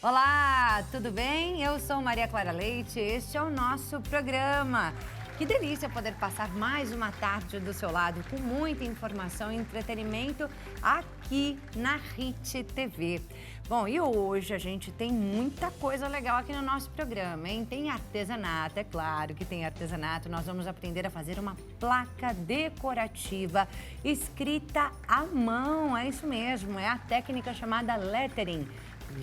Olá, tudo bem? Eu sou Maria Clara Leite, este é o nosso programa. Que delícia poder passar mais uma tarde do seu lado com muita informação e entretenimento aqui na HIT TV. Bom, e hoje a gente tem muita coisa legal aqui no nosso programa, hein? Tem artesanato, é claro que tem artesanato. Nós vamos aprender a fazer uma placa decorativa escrita à mão, é isso mesmo, é a técnica chamada lettering.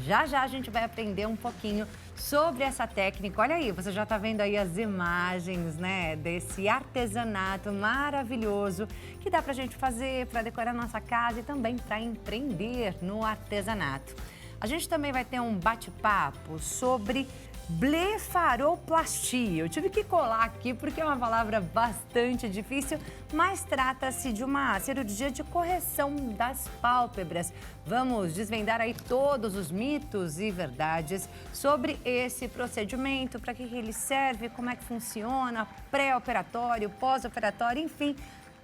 Já a gente vai aprender um pouquinho sobre essa técnica. Olha aí, você já está vendo aí as imagens, né, desse artesanato maravilhoso que dá para a gente fazer para decorar nossa casa e também para empreender no artesanato. A gente também vai ter um bate-papo sobre blefaroplastia. Eu tive que colar aqui porque é uma palavra bastante difícil, mas trata-se de uma cirurgia de correção das pálpebras. Vamos desvendar aí todos os mitos e verdades sobre esse procedimento, para que ele serve, como é que funciona, pré-operatório, pós-operatório, enfim,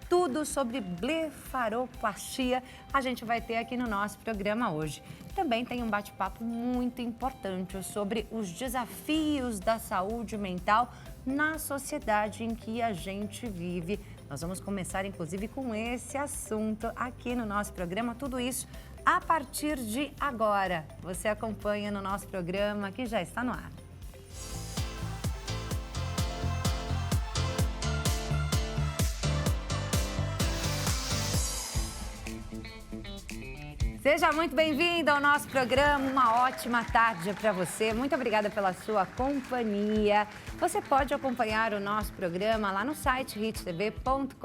tudo sobre blefaroplastia a gente vai ter aqui no nosso programa hoje. Também tem um bate-papo muito importante sobre os desafios da saúde mental na sociedade em que a gente vive. Nós vamos começar, inclusive, com esse assunto aqui no nosso programa. Tudo isso a partir de agora. Você acompanha no nosso programa que já está no ar. Seja muito bem-vindo ao nosso programa, uma ótima tarde para você. Muito obrigada pela sua companhia. Você pode acompanhar o nosso programa lá no site hittv.com.br.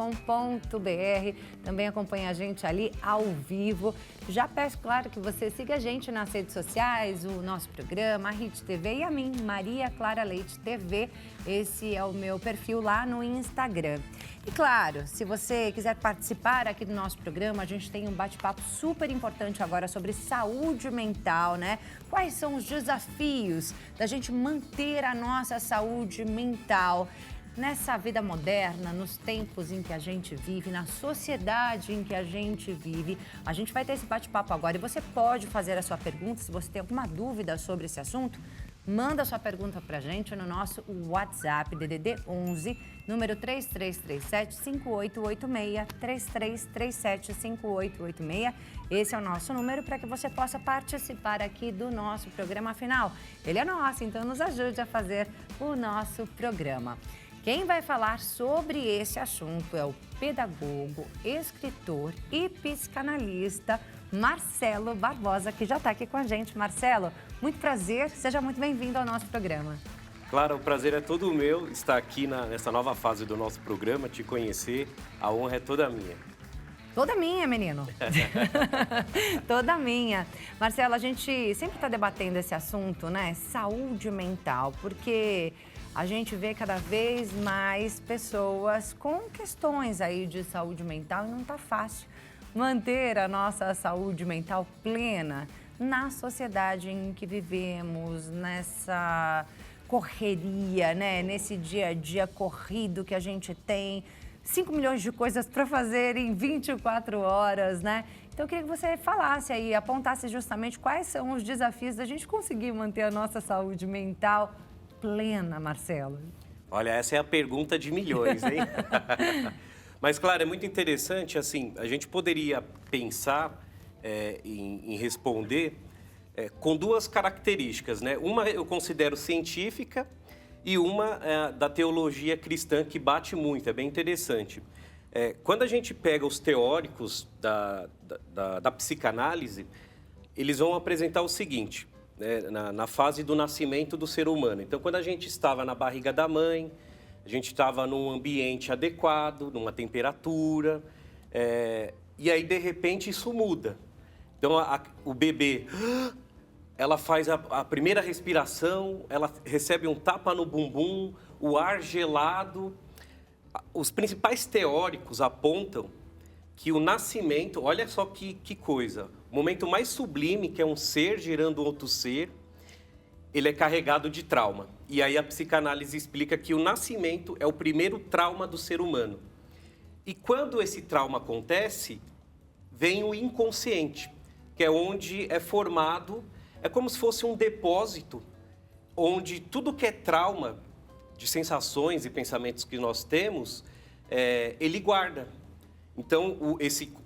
Também acompanha a gente ali ao vivo. Já peço, claro, que você siga a gente nas redes sociais, o nosso programa, a HIT TV e a mim, Maria Clara Leite TV. Esse é o meu perfil lá no Instagram. E claro, se você quiser participar aqui do nosso programa, a gente tem um bate-papo super importante agora sobre saúde mental, né? Quais são os desafios da gente manter a nossa saúde mental nessa vida moderna, nos tempos em que a gente vive, na sociedade em que a gente vive? A gente vai ter esse bate-papo agora e você pode fazer a sua pergunta. Se você tem alguma dúvida sobre esse assunto, manda sua pergunta pra gente no nosso WhatsApp, DDD 11, número 3337-5886, 3337-5886. Esse é o nosso número para que você possa participar aqui do nosso programa. Afinal, ele é nosso, então nos ajude a fazer o nosso programa. Quem vai falar sobre esse assunto é o pedagogo, escritor e psicanalista Marcelo Barbosa, que já está aqui com a gente. Marcelo, muito prazer, seja muito bem-vindo ao nosso programa. Claro, o prazer é todo meu estar aqui nessa nova fase do nosso programa, te conhecer, a honra é toda minha. Toda minha, menino. Toda minha. Marcelo, a gente sempre está debatendo esse assunto, né? Saúde mental, porque a gente vê cada vez mais pessoas com questões aí de saúde mental e não está fácil manter a nossa saúde mental plena na sociedade em que vivemos, nessa correria, né? Nesse dia a dia corrido que a gente tem, 5 milhões de coisas para fazer em 24 horas, né? Então, eu queria que você falasse aí, apontasse justamente quais são os desafios da gente conseguir manter a nossa saúde mental plena, Marcelo. Olha, essa é a pergunta de milhões, hein? Mas, claro, é muito interessante, assim, a gente poderia pensar em responder com duas características, né? Uma eu considero científica e uma da teologia cristã, que bate muito, é bem interessante. Quando a gente pega os teóricos da psicanálise, eles vão apresentar o seguinte, né? Na fase do nascimento do ser humano. Então, quando a gente estava na barriga da mãe, a gente estava num ambiente adequado, numa temperatura, e aí, de repente, isso muda. Então, o bebê, ela faz a primeira respiração, ela recebe um tapa no bumbum, o ar gelado. Os principais teóricos apontam que o nascimento, olha só que coisa, o momento mais sublime, que é um ser gerando outro ser, ele é carregado de trauma. E aí a psicanálise explica que o nascimento é o primeiro trauma do ser humano. E quando esse trauma acontece, vem o inconsciente, que é onde é formado é como se fosse um depósito onde tudo que é trauma de sensações e pensamentos que nós temos, ele guarda. Então,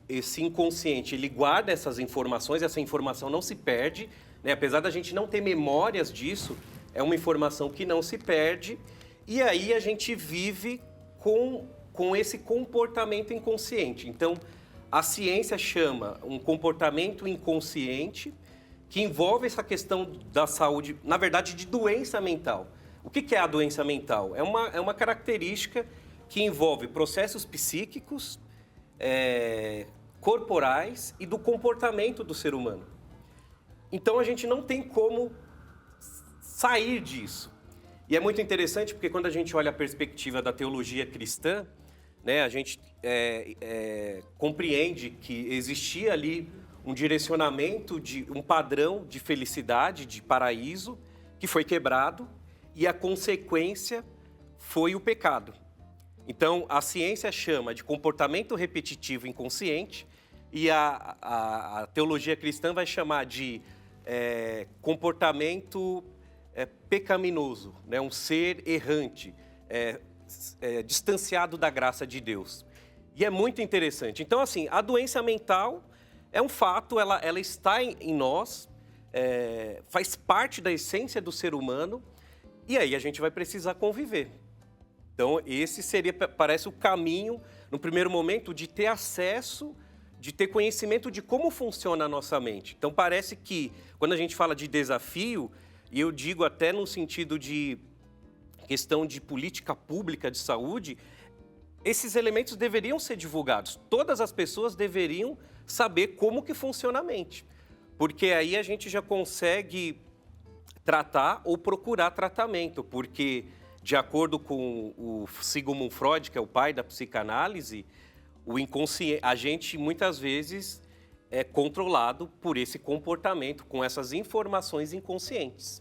esse inconsciente, ele guarda essas informações, essa informação não se perde, né? Apesar da gente não ter memórias disso, é uma informação que não se perde, e aí a gente vive com esse comportamento inconsciente. Então, a ciência chama um comportamento inconsciente que envolve essa questão da saúde, na verdade, de doença mental. O que é a doença mental? É uma característica que envolve processos psíquicos, corporais e do comportamento do ser humano. Então, a gente não tem como sair disso. E é muito interessante porque quando a gente olha a perspectiva da teologia cristã, né, a gente compreende que existia ali um direcionamento, um padrão de felicidade, de paraíso, que foi quebrado, e a consequência foi o pecado. Então, a ciência chama de comportamento repetitivo inconsciente e a teologia cristã vai chamar de comportamento pecaminoso, né? Um ser errante, distanciado da graça de Deus. E é muito interessante. Então, assim, a doença mental é um fato, ela está em nós, faz parte da essência do ser humano, e aí a gente vai precisar conviver. Então, esse seria, parece, o caminho, no primeiro momento, de ter acesso, de ter conhecimento de como funciona a nossa mente. Então, parece que, quando a gente fala de desafio, e eu digo até no sentido de questão de política pública de saúde, esses elementos deveriam ser divulgados. Todas as pessoas deveriam saber como que funciona a mente. Porque aí a gente já consegue tratar ou procurar tratamento, porque, de acordo com o Sigmund Freud, que é o pai da psicanálise, o inconsciente, a gente muitas vezes é controlado por esse comportamento, com essas informações inconscientes.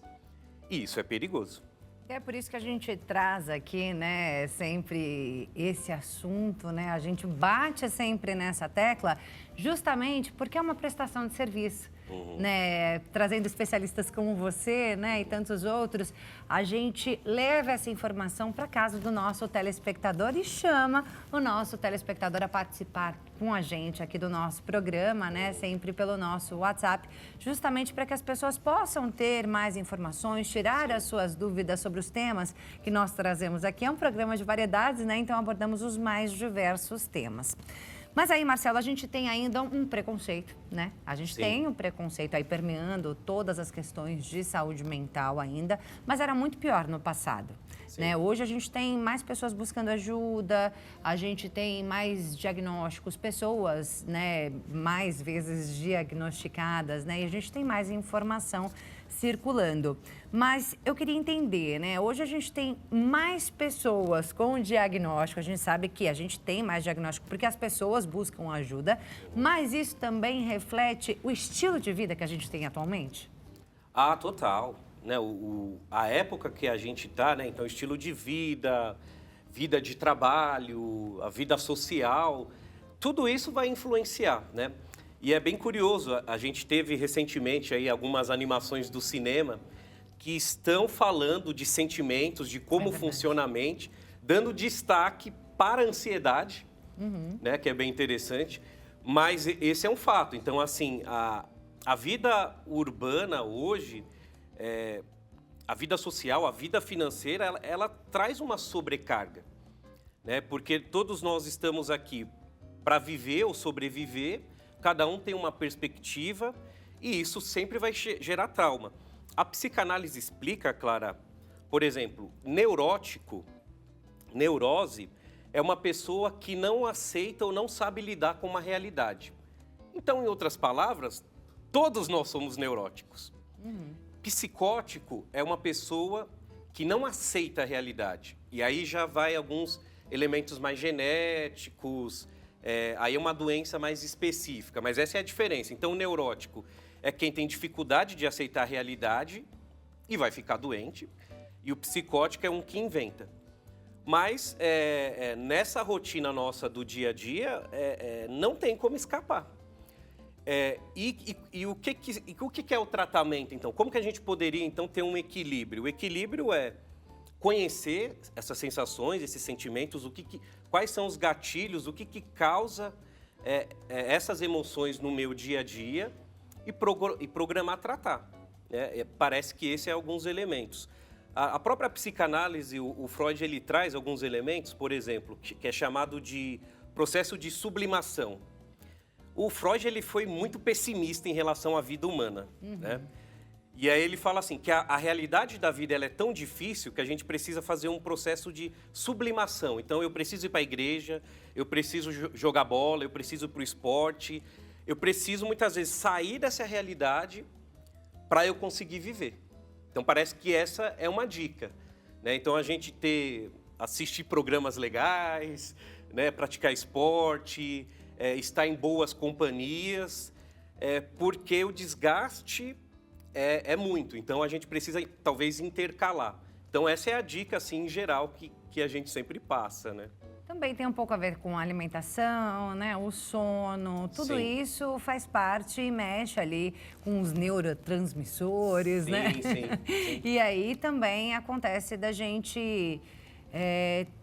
E isso é perigoso. É por isso que a gente traz aqui, né, sempre esse assunto, né? A gente bate sempre nessa tecla, justamente porque é uma prestação de serviço. Né, trazendo especialistas como você, né, e tantos outros, a gente leva essa informação para casa do nosso telespectador e chama o nosso telespectador a participar com a gente aqui do nosso programa, né, sempre pelo nosso WhatsApp, justamente para que as pessoas possam ter mais informações, tirar as suas dúvidas sobre os temas que nós trazemos aqui. É um programa de variedades, né, então abordamos os mais diversos temas. Mas aí, Marcelo, a gente tem ainda um preconceito, né? A gente tem um preconceito aí permeando todas as questões de saúde mental ainda, mas era muito pior no passado, né? Hoje a gente tem mais pessoas buscando ajuda, a gente tem mais diagnósticos, pessoas, né, mais vezes diagnosticadas, né? E a gente tem mais informação circulando. Mas eu queria entender, né? Hoje a gente tem mais pessoas com diagnóstico, a gente sabe que a gente tem mais diagnóstico porque as pessoas buscam ajuda, mas isso também reflete o estilo de vida que a gente tem atualmente? Ah, total. Né? A época que a gente está, né? Então, estilo de vida, vida de trabalho, a vida social, tudo isso vai influenciar, né? E é bem curioso, a gente teve recentemente aí algumas animações do cinema que estão falando de sentimentos, de como funciona a mente, dando destaque para a ansiedade, né, que é bem interessante, mas esse é um fato. Então, assim, a vida urbana hoje, a vida social, a vida financeira, ela traz uma sobrecarga, né, porque todos nós estamos aqui para viver ou sobreviver. Cada um tem uma perspectiva e isso sempre vai gerar trauma. A psicanálise explica, Clara, por exemplo, neurose é uma pessoa que não aceita ou não sabe lidar com uma realidade. Então, em outras palavras, todos nós somos neuróticos. Psicótico é uma pessoa que não aceita a realidade. E aí já vai alguns elementos mais genéticos. Aí é uma doença mais específica, mas essa é a diferença. Então, o neurótico é quem tem dificuldade de aceitar a realidade e vai ficar doente, e o psicótico é um que inventa. Mas nessa rotina nossa do dia a dia, não tem como escapar. O que é o tratamento, então? Como que a gente poderia, então, ter um equilíbrio? O equilíbrio é conhecer essas sensações, esses sentimentos, quais são os gatilhos, o que causa essas emoções no meu dia a dia e programar tratar. Parece que esse é alguns elementos. A própria psicanálise, o Freud, ele traz alguns elementos, por exemplo, que é chamado de processo de sublimação. O Freud, ele foi muito pessimista em relação à vida humana, né? E aí ele fala assim, que a realidade da vida ela é tão difícil que a gente precisa fazer um processo de sublimação. Então, eu preciso ir para a igreja, eu preciso jogar bola, eu preciso ir para o esporte, eu preciso, muitas vezes, sair dessa realidade para eu conseguir viver. Então, parece que essa é uma dica, né? Então, a gente assistir programas legais, né? Praticar esporte, estar em boas companhias, porque o desgaste é muito. Então, a gente precisa, talvez, intercalar. Então, essa é a dica, assim, em geral, que a gente sempre passa, né? Também tem um pouco a ver com a alimentação, né? O sono, tudo Sim. Isso faz parte e mexe ali com os neurotransmissores, Sim, né? sim. E aí também acontece da gente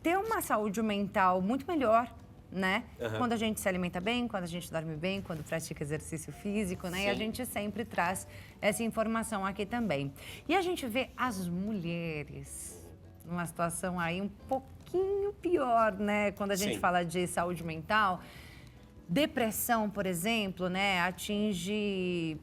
ter uma saúde mental muito melhor, né? Quando a gente se alimenta bem, quando a gente dorme bem, quando pratica exercício físico, né? Sim. E a gente sempre traz essa informação aqui também. E a gente vê as mulheres numa situação aí um pouquinho pior, né? Quando a gente Sim. fala de saúde mental. Depressão, por exemplo, né? Atinge...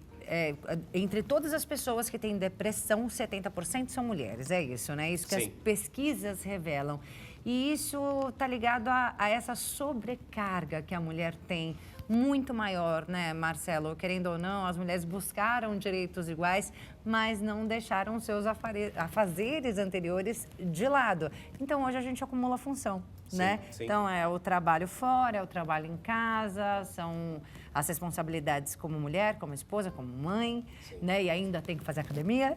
entre todas as pessoas que têm depressão, 70% são mulheres, é isso, né? Isso que Sim. as pesquisas revelam. E isso está ligado a essa sobrecarga que a mulher tem, muito maior, né, Marcelo? Querendo ou não, as mulheres buscaram direitos iguais, mas não deixaram seus afazeres anteriores de lado. Então, hoje a gente acumula função, né? Sim. Então, é o trabalho fora, é o trabalho em casa, são as responsabilidades como mulher, como esposa, como mãe, né? E ainda tem que fazer academia,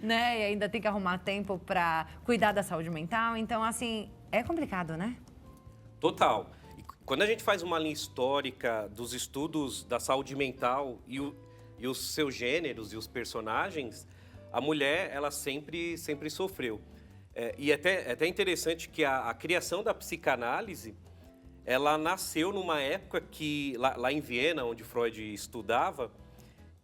né? E ainda tem que arrumar tempo para cuidar da saúde mental. Então, assim, é complicado, né? Total. E quando a gente faz uma linha histórica dos estudos da saúde mental e os seus gêneros e os personagens, a mulher, ela sempre sofreu. E é até interessante que a criação da psicanálise, ela nasceu numa época que, lá em Viena, onde Freud estudava,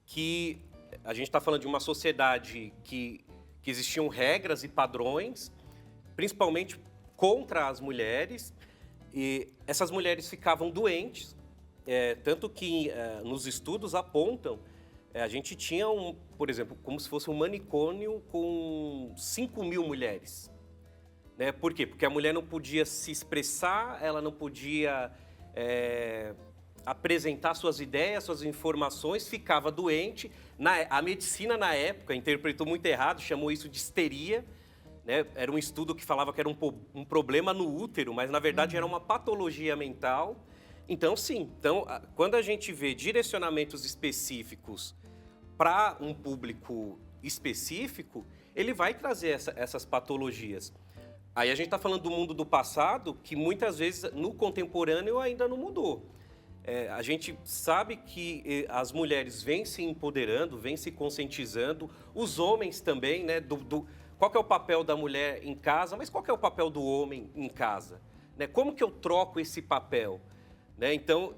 que a gente está falando de uma sociedade que existiam regras e padrões, principalmente contra as mulheres, e essas mulheres ficavam doentes, tanto que nos estudos apontam, a gente tinha, por exemplo, como se fosse um manicômio com 5.000 mulheres. Né? Por quê? Porque a mulher não podia se expressar, ela não podia apresentar suas ideias, suas informações, ficava doente. A medicina, na época, interpretou muito errado, chamou isso de histeria. Né? Era um estudo que falava que era um problema no útero, mas, na verdade, era uma patologia mental. Então, sim. Então, quando a gente vê direcionamentos específicos para um público específico, ele vai trazer essas patologias. Aí a gente está falando do mundo do passado, que muitas vezes no contemporâneo ainda não mudou. A gente sabe que as mulheres vêm se empoderando, vêm se conscientizando, os homens também, né? Qual que é o papel da mulher em casa, mas qual que é o papel do homem em casa? Né? Como que eu troco esse papel? Né? Então,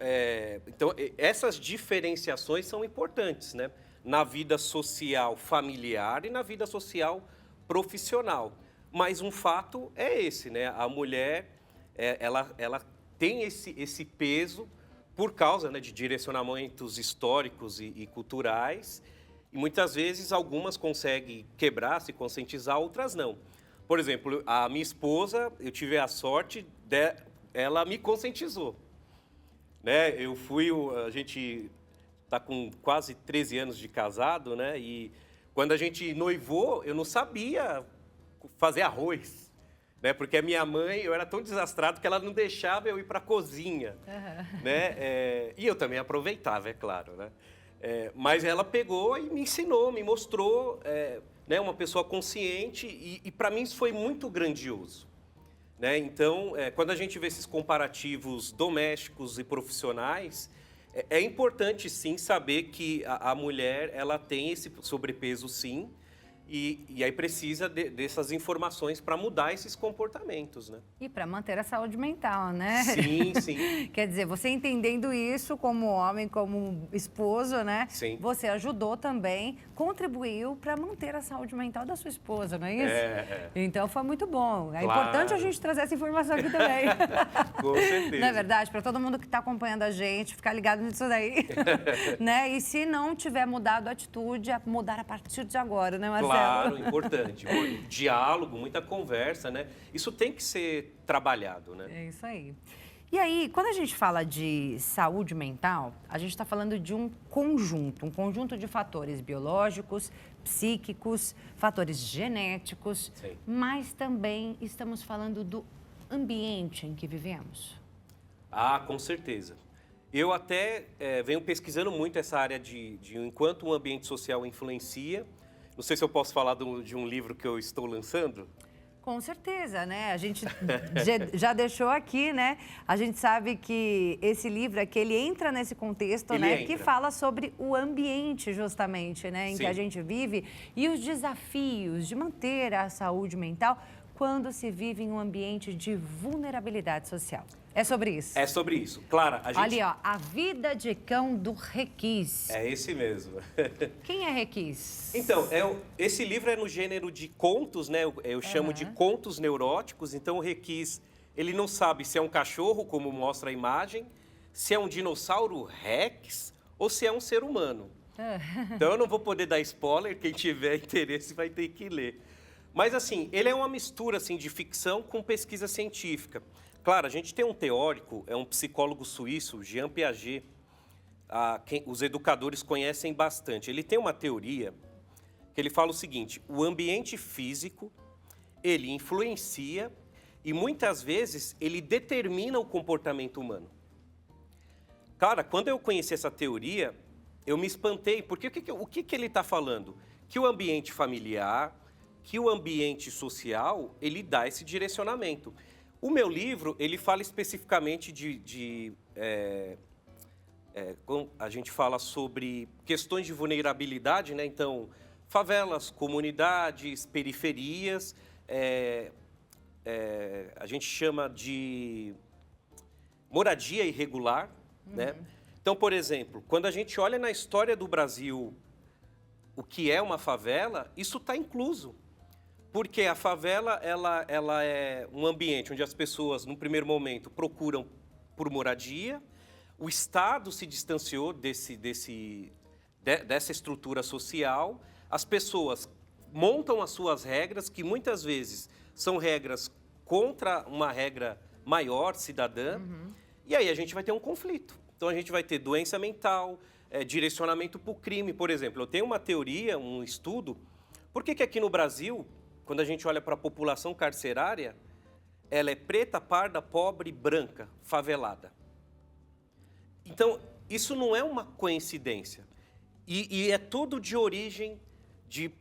essas diferenciações são importantes, né? Na vida social familiar e na vida social profissional. Mas um fato é esse, né? A mulher, ela tem esse peso por causa, né, de direcionamentos históricos e culturais. E muitas vezes algumas conseguem quebrar, se conscientizar, outras não. Por exemplo, a minha esposa, eu tive a sorte, ela me conscientizou. Né? A gente está com quase 13 anos de casado, né? E quando a gente noivou, eu não sabia fazer arroz, né? Porque a minha mãe, eu era tão desastrado que ela não deixava eu ir para a cozinha, né? E eu também aproveitava, é claro, né? Mas ela pegou e me ensinou, me mostrou, né? Uma pessoa consciente e para mim isso foi muito grandioso, né? Então, quando a gente vê esses comparativos domésticos e profissionais, É importante, sim, saber que a mulher, ela tem esse sobrepeso, sim, e aí precisa dessas informações para mudar esses comportamentos, né? E para manter a saúde mental, né? Sim, sim. Quer dizer, você entendendo isso como homem, como esposo, né? Sim. Você ajudou também, contribuiu para manter a saúde mental da sua esposa, não é isso? Então foi muito bom. É importante a gente trazer essa informação aqui também. Com certeza. Não é verdade? Para todo mundo que está acompanhando a gente, ficar ligado nisso daí. Né? E se não tiver mudado a atitude, mudar a partir de agora, né, Marcelo? Claro, importante. Diálogo, muita conversa, né? Isso tem que ser trabalhado, né? É isso aí. E aí, quando a gente fala de saúde mental, a gente está falando de um conjunto de fatores biológicos, psíquicos, fatores genéticos, Sim. mas também estamos falando do ambiente em que vivemos. Ah, com certeza. Eu até venho pesquisando muito essa área de enquanto o ambiente social influencia. Não sei se eu posso falar de um livro que eu estou lançando. Com certeza, né? A gente já deixou aqui, né? A gente sabe que esse livro aqui, ele entra nesse contexto, né? Que fala sobre o ambiente, justamente, né? Em que a gente vive e os desafios de manter a saúde mental quando se vive em um ambiente de vulnerabilidade social. É sobre isso? É sobre isso. Clara, a gente... Ali, ó, A Vida de Cão do Requis. É esse mesmo. Quem é Requis? Então, esse livro é no gênero de contos, né? Eu chamo de contos neuróticos. Então, o Requis, ele não sabe se é um cachorro, como mostra a imagem, se é um dinossauro Rex ou se é um ser humano. Então, eu não vou poder dar spoiler. Quem tiver interesse vai ter que ler. Mas, assim, ele é uma mistura assim, de ficção com pesquisa científica. Claro, a gente tem um teórico, é um psicólogo suíço, Jean Piaget, os educadores conhecem bastante. Ele tem uma teoria que ele fala o seguinte: o ambiente físico, ele influencia e muitas vezes ele determina o comportamento humano. Cara, quando eu conheci essa teoria, eu me espantei, porque o que ele está falando? Que o ambiente familiar, que o ambiente social, ele dá esse direcionamento. O meu livro, ele fala especificamente a gente fala sobre questões de vulnerabilidade, né? Então, favelas, comunidades, periferias, a gente chama de moradia irregular, né? Então, por exemplo, quando a gente olha na história do Brasil o que é uma favela, isso está incluso. Porque a favela, ela é um ambiente onde as pessoas, no primeiro momento, procuram por moradia. O Estado se distanciou dessa estrutura social. As pessoas montam as suas regras, que muitas vezes são regras contra uma regra maior, cidadã. E aí a gente vai ter um conflito. Então a gente vai ter doença mental, direcionamento para o crime. Por exemplo, eu tenho uma teoria, um estudo. Por que aqui no Brasil, quando a gente olha para a população carcerária, ela é preta, parda, pobre, branca, favelada? Então, isso não é uma coincidência. E é tudo de origem de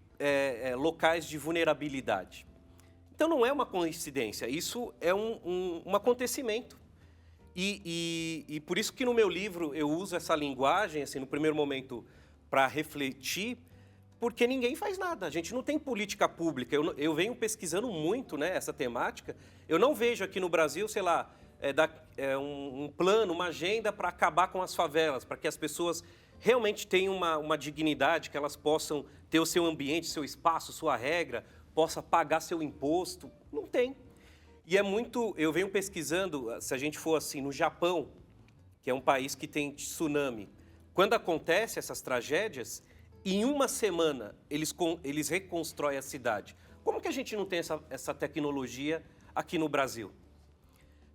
locais de vulnerabilidade. Então, não é uma coincidência, isso é um acontecimento. E por isso que no meu livro eu uso essa linguagem, assim, no primeiro momento, para refletir, porque ninguém faz nada, a gente não tem política pública. Eu venho pesquisando muito, né, essa temática. Eu não vejo aqui no Brasil, sei lá, um plano, uma agenda para acabar com as favelas, para que as pessoas realmente tenham uma dignidade, que elas possam ter o seu ambiente, seu espaço, sua regra, possa pagar seu imposto. Não tem. E eu venho pesquisando, se a gente for assim, no Japão, que é um país que tem tsunami, quando acontecem essas tragédias, em uma semana, eles reconstroem a cidade. Como que a gente não tem essa tecnologia aqui no Brasil?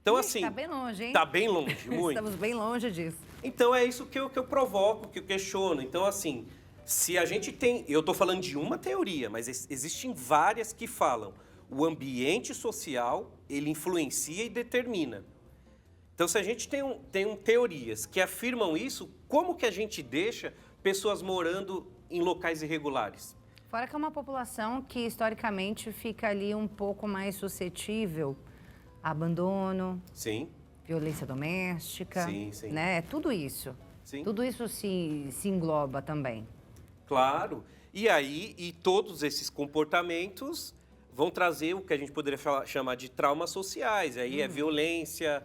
Então, assim... Está bem longe, hein? Está bem longe, muito. Estamos bem longe disso. Então, é isso que eu provoco, que eu questiono. Então, assim, se a gente tem... Eu estou falando de uma teoria, mas existem várias que falam. O ambiente social, ele influencia e determina. Então, se a gente tem teorias que afirmam isso, como que a gente deixa pessoas morando em locais irregulares? Fora que é uma população que, historicamente, fica ali um pouco mais suscetível a abandono, Sim. violência doméstica, Sim, sim. né? Tudo isso. sim. Tudo isso se engloba também. Claro. E aí, todos esses comportamentos vão trazer o que a gente poderia chamar de traumas sociais. Aí é violência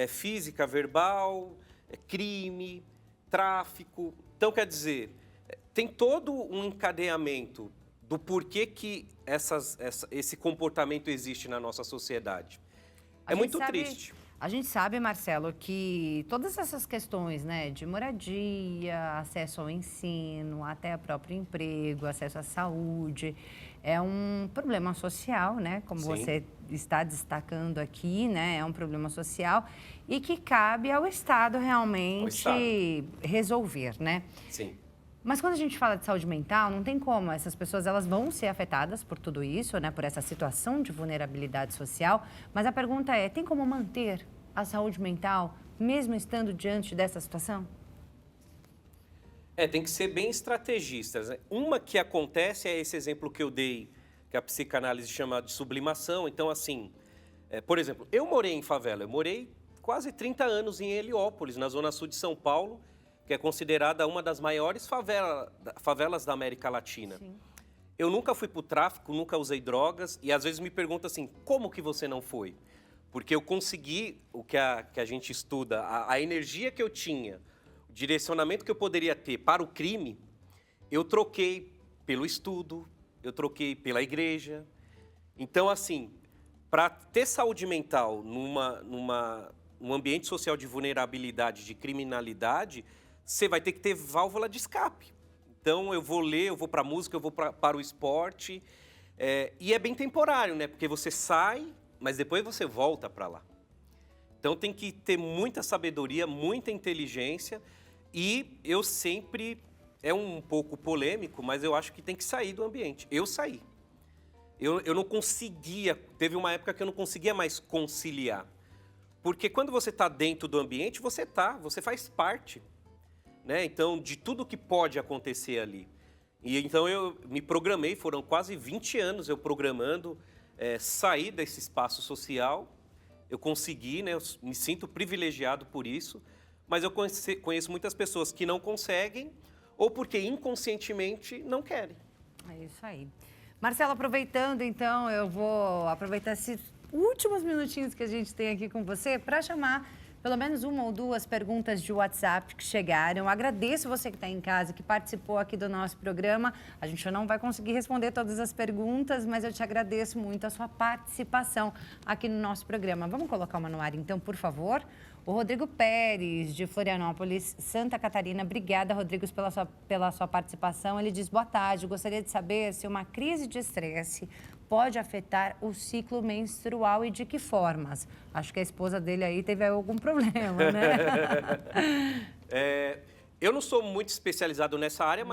física, verbal, crime, tráfico. Então, quer dizer, tem todo um encadeamento do porquê que esse comportamento existe na nossa sociedade. É muito triste. A gente sabe, Marcelo, que todas essas questões, né, de moradia, acesso ao ensino, até o próprio emprego, acesso à saúde, é um problema social, né, como Sim. você está destacando aqui, né, é um problema social e que cabe ao Estado realmente resolver, né? Sim. Mas quando a gente fala de saúde mental, não tem como. Essas pessoas elas vão ser afetadas por tudo isso, né? Por essa situação de vulnerabilidade social. Mas a pergunta é, tem como manter a saúde mental mesmo estando diante dessa situação? Tem que ser bem estrategistas, né? Uma que acontece é esse exemplo que eu dei, que a psicanálise chama de sublimação. Então, assim, por exemplo, eu morei em favela. Eu morei quase 30 anos em Heliópolis, na zona sul de São Paulo, que é considerada uma das maiores favelas da América Latina. Sim. Eu nunca fui para o tráfico, nunca usei drogas, e às vezes me perguntam assim, como que você não foi? Porque eu consegui, o que a gente estuda, a energia que eu tinha, o direcionamento que eu poderia ter para o crime, eu troquei pelo estudo, eu troquei pela igreja. Então, assim, para ter saúde mental num ambiente social de vulnerabilidade, de criminalidade, você vai ter que ter válvula de escape. Então, eu vou ler, eu vou para a música, eu vou para o esporte. E é bem temporário, né? Porque você sai, mas depois você volta para lá. Então, tem que ter muita sabedoria, muita inteligência. E eu sempre... É um pouco polêmico, mas eu acho que tem que sair do ambiente. Eu saí. Eu não conseguia... Teve uma época que eu não conseguia mais conciliar. Porque quando você está dentro do ambiente, você faz parte, né? Então, de tudo que pode acontecer ali. E então eu me programei, foram quase 20 anos eu programando, sair desse espaço social. Eu consegui, né? Eu me sinto privilegiado por isso, mas eu conheço muitas pessoas que não conseguem ou porque inconscientemente não querem. É isso aí. Marcelo, aproveitando então, eu vou aproveitar esses últimos minutinhos que a gente tem aqui com você para chamar pelo menos uma ou duas perguntas de WhatsApp que chegaram. Eu agradeço você que está em casa, que participou aqui do nosso programa. A gente não vai conseguir responder todas as perguntas, mas eu te agradeço muito a sua participação aqui no nosso programa. Vamos colocar uma no ar então, por favor? O Rodrigo Pérez, de Florianópolis, Santa Catarina. Obrigada, Rodrigo, pela sua participação. Ele diz, boa tarde, gostaria de saber se uma crise de estresse pode afetar o ciclo menstrual e de que formas? Acho que a esposa dele aí teve algum problema, né? Eu não sou muito especializado nessa área,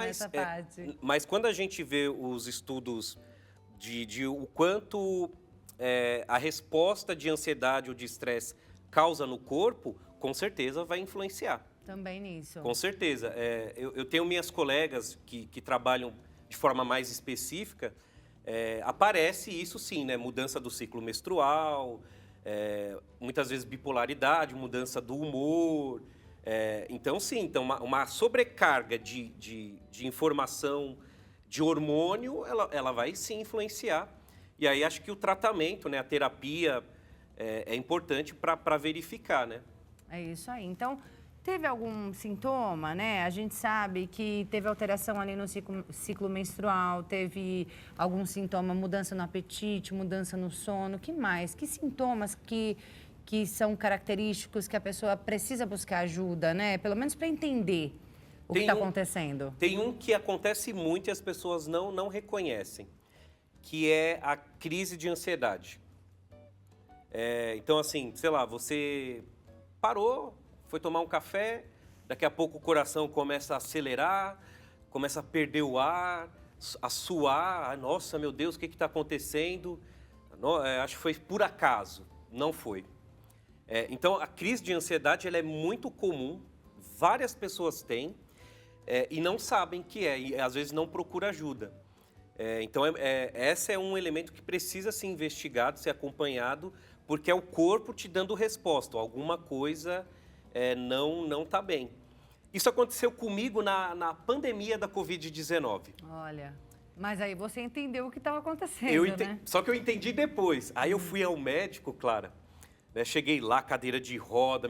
mas quando a gente vê os estudos de o quanto a resposta de ansiedade ou de estresse causa no corpo, com certeza vai influenciar. Também nisso. Com certeza. Eu tenho minhas colegas que trabalham de forma mais específica, aparece isso sim, né? Mudança do ciclo menstrual, muitas vezes bipolaridade, mudança do humor. Então, sim, uma sobrecarga de informação, de hormônio, ela vai sim influenciar. E aí acho que o tratamento, né, a terapia é importante para verificar, né? É isso aí. Então, teve algum sintoma, né? A gente sabe que teve alteração ali no ciclo menstrual, teve algum sintoma, mudança no apetite, mudança no sono. Que mais? Que sintomas que são característicos que a pessoa precisa buscar ajuda, né? Pelo menos para entender o que está acontecendo. Tem um que acontece muito e as pessoas não reconhecem, que é a crise de ansiedade. Então, assim, sei lá, você parou, foi tomar um café, daqui a pouco o coração começa a acelerar, começa a perder o ar, a suar. Nossa, meu Deus, o que está acontecendo? Acho que foi por acaso. Não foi. Então, a crise de ansiedade ela é muito comum, várias pessoas têm e não sabem que e às vezes não procuram ajuda. Então, esse é um elemento que precisa ser investigado, ser acompanhado, porque é o corpo te dando resposta, alguma coisa não está bem. Isso aconteceu comigo na pandemia da Covid-19. Olha, mas aí você entendeu o que estava acontecendo, né? Só que eu entendi depois. Aí eu fui ao médico, Clara, né? Cheguei lá, cadeira de roda,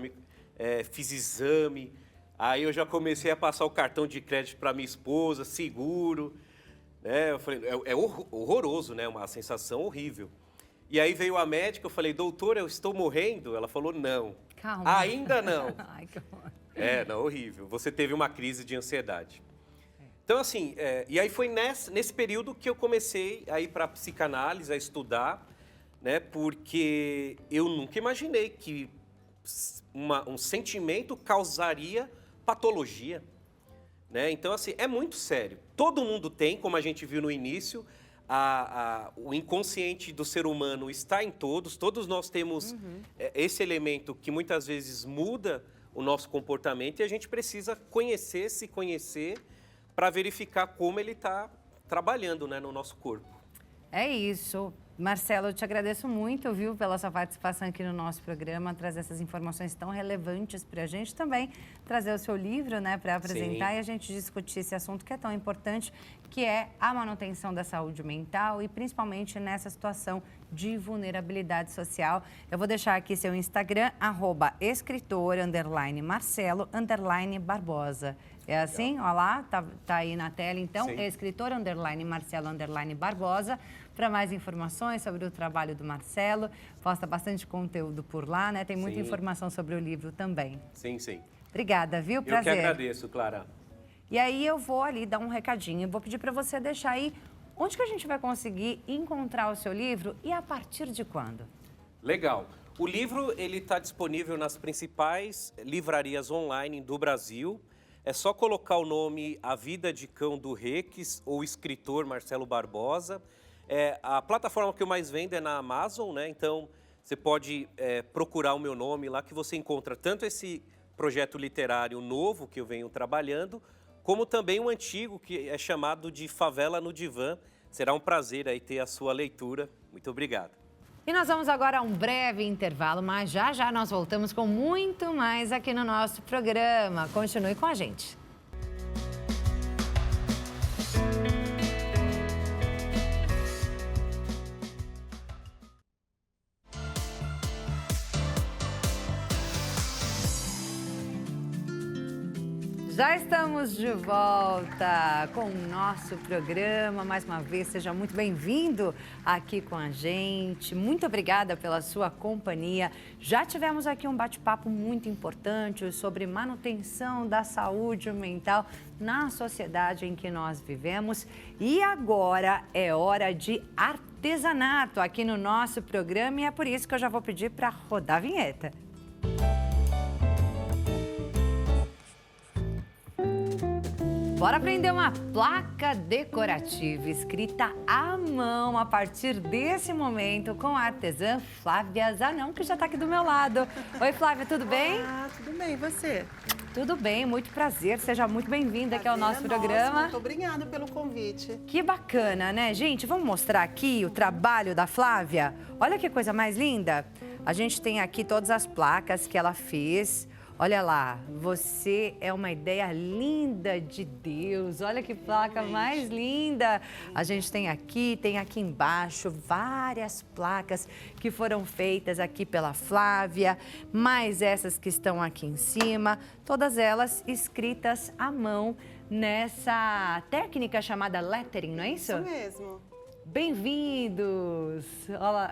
fiz exame. Aí eu já comecei a passar o cartão de crédito para minha esposa, seguro. Né? Eu falei, é horroroso, né? Uma sensação horrível. E aí veio a médica, eu falei, doutora, eu estou morrendo? Ela falou, não. Calma. Ainda não. Ai, que horror. Não, horrível. Você teve uma crise de ansiedade. Então, assim, e aí foi nesse período que eu comecei a ir para a psicanálise, a estudar, né? Porque eu nunca imaginei que um sentimento causaria patologia, né? Então, assim, é muito sério. Todo mundo tem, como a gente viu no início, o inconsciente do ser humano está em todos nós temos esse elemento que muitas vezes muda o nosso comportamento e a gente precisa se conhecer para verificar como ele está trabalhando, né, no nosso corpo. É isso. Marcelo, eu te agradeço muito, viu, pela sua participação aqui no nosso programa, trazer essas informações tão relevantes para a gente também, trazer o seu livro, né, para apresentar. Sim. E a gente discutir esse assunto que é tão importante, que é a manutenção da saúde mental e principalmente nessa situação de vulnerabilidade social. Eu vou deixar aqui seu Instagram, @escritor_Marcelo_Barbosa. É assim? Olha lá, tá aí na tela, então, escritor_Marcelo_Barbosa. Para mais informações sobre o trabalho do Marcelo, posta bastante conteúdo por lá, né? Tem muita informação sobre o livro também. Sim, sim. Obrigada, viu? Prazer. Eu que agradeço, Clara. E aí eu vou ali dar um recadinho, vou pedir para você deixar aí onde que a gente vai conseguir encontrar o seu livro e a partir de quando? Legal. O livro ele está disponível nas principais livrarias online do Brasil. É só colocar o nome A Vida de Cão do Rex ou escritor Marcelo Barbosa. A plataforma que eu mais vendo é na Amazon, né? Então, você pode procurar o meu nome lá, que você encontra tanto esse projeto literário novo que eu venho trabalhando, como também o antigo, que é chamado de Favela no Divã. Será um prazer aí ter a sua leitura. Muito obrigado. E nós vamos agora a um breve intervalo, mas já nós voltamos com muito mais aqui no nosso programa. Continue com a gente. Já estamos de volta com o nosso programa. Mais uma vez, seja muito bem-vindo aqui com a gente. Muito obrigada pela sua companhia. Já tivemos aqui um bate-papo muito importante sobre manutenção da saúde mental na sociedade em que nós vivemos. E agora é hora de artesanato aqui no nosso programa e é por isso que eu já vou pedir para rodar a vinheta. Bora aprender uma placa decorativa escrita à mão a partir desse momento com a artesã Flávia Zanão, que já está aqui do meu lado. Oi, Flávia, tudo bem? Ah, tudo bem. E você? Tudo bem, muito prazer. Seja muito bem-vinda aqui ao nosso programa. Muito obrigada pelo convite. Que bacana, né, gente? Vamos mostrar aqui o trabalho da Flávia? Olha que coisa mais linda. A gente tem aqui todas as placas que ela fez. Olha lá, você é uma ideia linda de Deus. Olha que placa mais linda. A gente tem aqui embaixo várias placas que foram feitas aqui pela Flávia, mais essas que estão aqui em cima, todas elas escritas à mão nessa técnica chamada lettering, não é isso? Isso mesmo. Bem-vindos!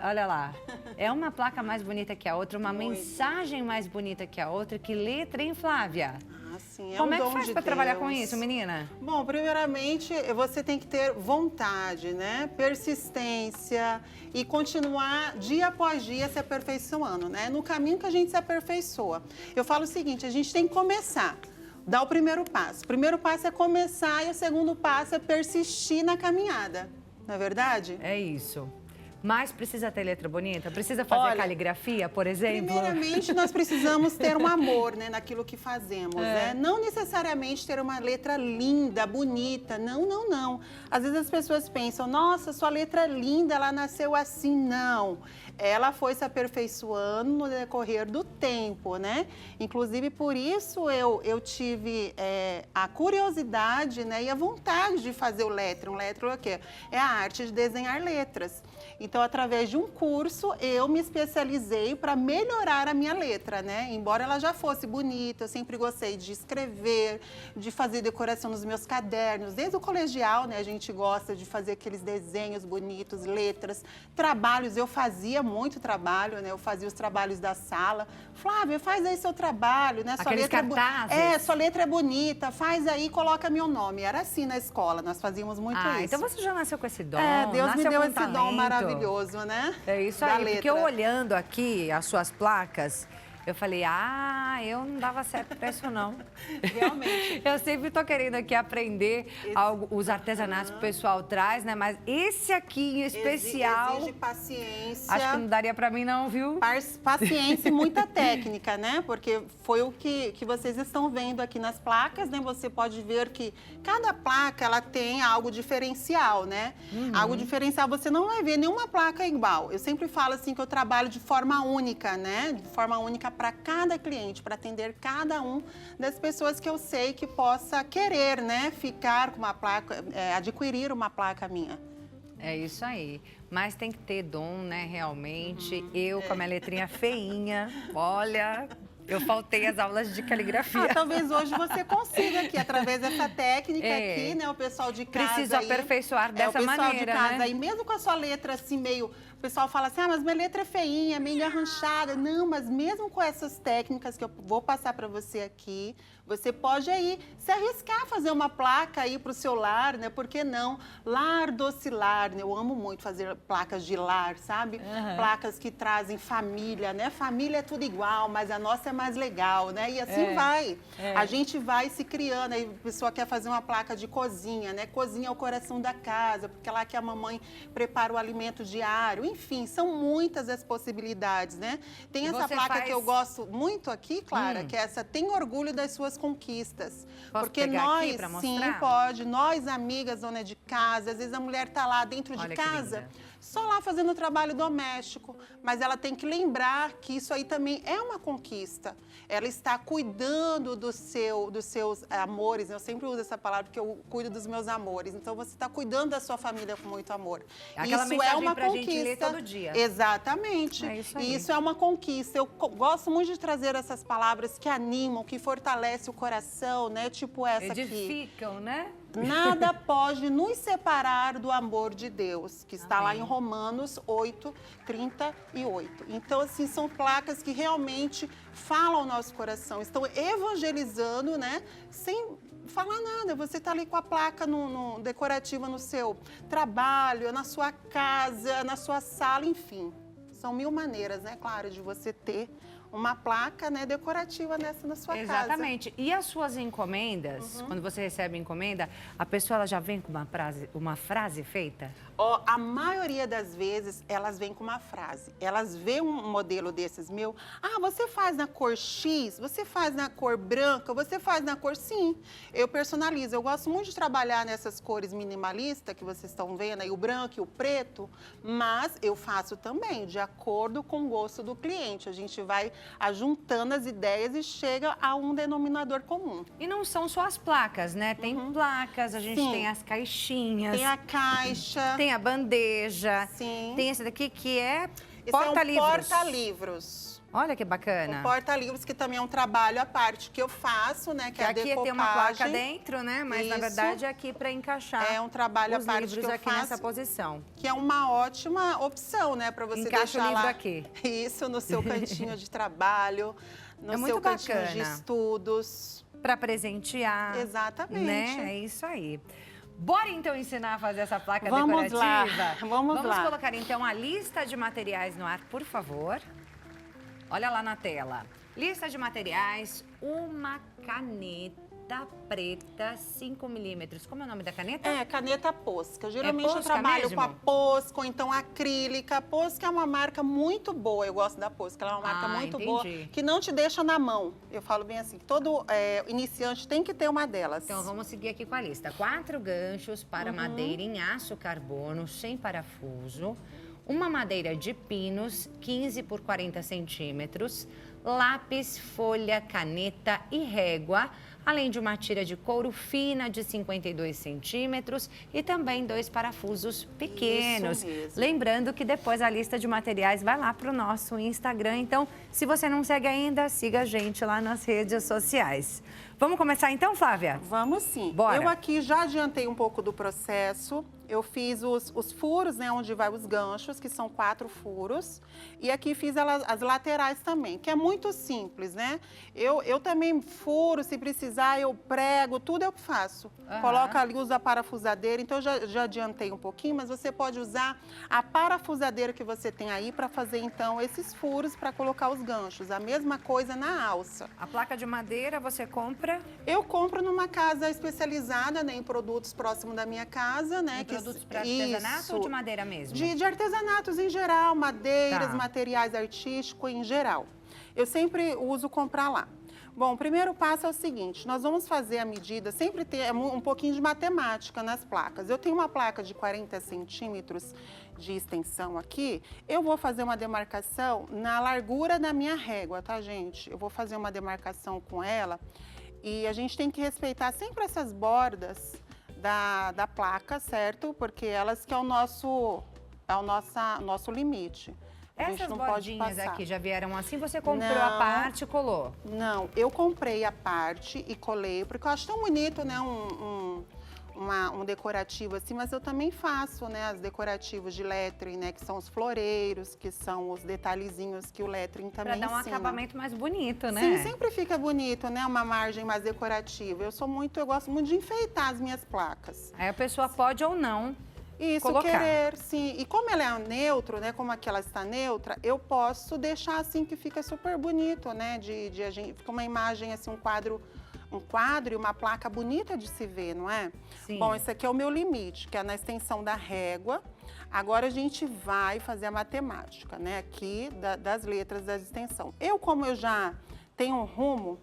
Olha lá, é uma placa mais bonita que a outra, uma mensagem mais bonita que a outra. Que letra, hein, Flávia? Ah, sim, Como é que faz para trabalhar com isso, menina? Bom, primeiramente, você tem que ter vontade, né? Persistência e continuar dia após dia se aperfeiçoando, né? No caminho que a gente se aperfeiçoa. Eu falo o seguinte, a gente tem que começar. Dar o primeiro passo. O primeiro passo é começar e o segundo passo é persistir na caminhada. Não é verdade? É isso. Mas precisa ter letra bonita? Precisa fazer caligrafia, por exemplo? Primeiramente, nós precisamos ter um amor, né, naquilo que fazemos, né? Não necessariamente ter uma letra linda, bonita. Não, não, não. Às vezes as pessoas pensam, nossa, sua letra é linda, ela nasceu assim. Não. Ela foi se aperfeiçoando no decorrer do tempo, né? Inclusive, por isso eu tive a curiosidade, né, e a vontade de fazer o lettering. O lettering é o quê? É a arte de desenhar letras. Então, através de um curso, eu me especializei para melhorar a minha letra, né? Embora ela já fosse bonita, eu sempre gostei de escrever, de fazer decoração nos meus cadernos. Desde o colegial, né, a gente gosta de fazer aqueles desenhos bonitos, letras, trabalhos. Eu fazia muito trabalho, né? Eu fazia os trabalhos da sala. Flávia, faz aí seu trabalho, né? Aqueles cartazes. Sua letra é bonita, faz aí, coloca meu nome. Era assim na escola, nós fazíamos muito isso. Então você já nasceu com esse dom. Deus me deu esse talento. dom maravilhoso, né? É isso da aí, letra. porque eu olhando aqui as suas placas, eu falei, eu não dava certo pra isso não. Realmente. Eu sempre tô querendo aqui aprender os artesanatos que o pessoal traz, né? Mas esse aqui em especial... Exige paciência. Acho que não daria pra mim não, viu? Paciência e muita técnica, né? Porque foi o que vocês estão vendo aqui nas placas, né? Você pode ver que cada placa, ela tem algo diferencial, né? Algo diferencial, você não vai ver nenhuma placa igual. Eu sempre falo assim que eu trabalho de forma única, né? De forma única para cada cliente, para atender cada um das pessoas que eu sei que possa querer, né? Ficar com uma placa, adquirir uma placa minha. É isso aí. Mas tem que ter dom, né, realmente. Eu, com a minha letrinha feinha, olha... Eu faltei as aulas de caligrafia. Talvez hoje você consiga aqui, através dessa técnica aqui, né? O pessoal de casa Preciso aperfeiçoar dessa maneira, o pessoal de casa né? aí, mesmo com a sua letra assim, meio... O pessoal fala assim, mas minha letra é feinha, meio arranchada. Não, mas mesmo com essas técnicas que eu vou passar para você aqui, você pode aí se arriscar a fazer uma placa aí para o seu lar, né? Por que não? Lar docilar, né? Eu amo muito fazer placas de lar, sabe? Placas que trazem família, né? Família é tudo igual, mas a nossa é mais legal, né? E assim vai. A gente vai se criando. Aí a pessoa quer fazer uma placa de cozinha, né? Cozinha é o coração da casa, porque lá que a mamãe prepara o alimento diário. Enfim, são muitas as possibilidades, né? Tem essa placa que eu gosto muito aqui, Clara, que é essa, tem orgulho das suas conquistas. Posso porque pegar nós, aqui pra mostrar? sim, pode. Nós, amigas, dona de casa, às vezes a mulher tá lá dentro de casa, só lá fazendo o trabalho doméstico, mas ela tem que lembrar que isso aí também é uma conquista. Ela está cuidando dos seus amores, eu sempre uso essa palavra porque eu cuido dos meus amores. Então você está cuidando da sua família com muito amor. Aquela isso é uma pra conquista. Gente ler todo dia. Exatamente. É isso aí. E isso é uma conquista. Eu gosto muito de trazer essas palavras que animam, que fortalecem o coração, né? Tipo essa aqui. Edificam, né? Nada pode nos separar do amor de Deus, que está lá em Romanos 8:38. Então, assim, são placas que realmente falam ao nosso coração, estão evangelizando, né? Sem falar nada. Você está ali com a placa decorativa no seu trabalho, na sua casa, na sua sala, enfim. São mil maneiras, né, claro, de você ter uma placa, né, decorativa na sua casa. Exatamente. E as suas encomendas, quando você recebe encomenda, a pessoa ela já vem com uma frase feita? A maioria das vezes, elas vêm com uma frase. Elas veem um modelo desses meu. Você faz na cor X? Você faz na cor branca? Você faz na cor... Sim, eu personalizo. Eu gosto muito de trabalhar nessas cores minimalistas que vocês estão vendo aí, o branco e o preto, mas eu faço também, de acordo com o gosto do cliente. A gente vai ajuntando as ideias e chega a um denominador comum. E não são só as placas, né? Tem placas, a gente tem as caixinhas. Tem a caixa. Tem a bandeja. Sim. Tem esse daqui que é porta-livros. Porta-livros. Olha que bacana. O porta-livros, que também é um trabalho à parte que eu faço, né? Que é a aqui decopagem. Tem uma placa dentro, né? Mas na verdade é aqui para encaixar. É um trabalho à parte que eu aqui faço, nessa posição. Que é uma ótima opção, né? Para você Encaixa deixar o livro lá aqui. Isso no seu cantinho de trabalho, no seu cantinho de estudos. Para presentear. Exatamente. Né? É isso aí. Bora então ensinar a fazer essa placa decorativa? Vamos lá. Vamos colocar então a lista de materiais no ar, por favor. Olha lá na tela. Lista de materiais, uma caneta. caneta preta, 5 milímetros. Como é o nome da caneta? É, caneta Posca. Geralmente eu Posca trabalho mesmo? com a Posca, ou então acrílica. A Posca é uma marca muito boa, eu gosto da Posca. Ela é uma marca muito boa, entendi. que não te deixa na mão. Eu falo bem assim, todo iniciante tem que ter uma delas. Então, vamos seguir aqui com a lista. 4 ganchos para madeira em aço carbono, sem parafuso. Uma madeira de pinos, 15 por 40 centímetros. Lápis, folha, caneta e régua. Além de uma tira de couro fina de 52 centímetros e também 2 parafusos pequenos. Isso mesmo. Lembrando que depois a lista de materiais vai lá para o nosso Instagram. Então, se você não segue ainda, siga a gente lá nas redes sociais. Vamos começar então, Flávia? Vamos sim. Bora. Eu aqui já adiantei um pouco do processo. Eu fiz os furos, né, onde vai os ganchos, que são 4 furos. E aqui fiz as laterais também, que é muito simples, né? Eu também furo, se precisar, eu prego, tudo eu faço. Coloco ali, uso a parafusadeira. Então, eu já adiantei um pouquinho, mas você pode usar a parafusadeira que você tem aí para fazer, então, esses furos para colocar os ganchos. A mesma coisa na alça. A placa de madeira você compra? Eu compro numa casa especializada, né, em produtos próximos da minha casa, né? Em produtos para artesanato ou de madeira mesmo? De artesanatos em geral, madeiras, Tá. materiais artísticos em geral. Eu sempre uso comprar lá. Bom, o primeiro passo é o seguinte, nós vamos fazer a medida, sempre ter um pouquinho de matemática nas placas. Eu tenho uma placa de 40 centímetros de extensão aqui, eu vou fazer uma demarcação na largura da minha régua, tá, gente? Eu vou fazer uma demarcação com ela e a gente tem que respeitar sempre essas bordas da placa, certo? Porque elas que é o nosso limite. A gente Essas não pode bordinhas passar. aqui já vieram assim? Você comprou Não. a parte e colou? Não, eu comprei a parte e colei, porque eu acho tão bonito, né, um decorativo assim, mas eu também faço, né, os decorativos de lettering, né, que são os floreiros, que são os detalhezinhos que o lettering também Para dar um ensina. acabamento mais bonito, né? Sim, sempre fica bonito, né, uma margem mais decorativa. Eu gosto muito de enfeitar as minhas placas. Aí a pessoa pode ou não. Isso, Colocar. querer, sim. E como ela é neutro, né? Como aqui ela está neutra, eu posso deixar assim que fica super bonito, né? Fica uma imagem assim, um quadro e uma placa bonita de se ver, não é? Sim. Bom, esse aqui é o meu limite, que é na extensão da régua. Agora a gente vai fazer a matemática, né? Aqui das letras da extensão. Como eu já tenho um rumo,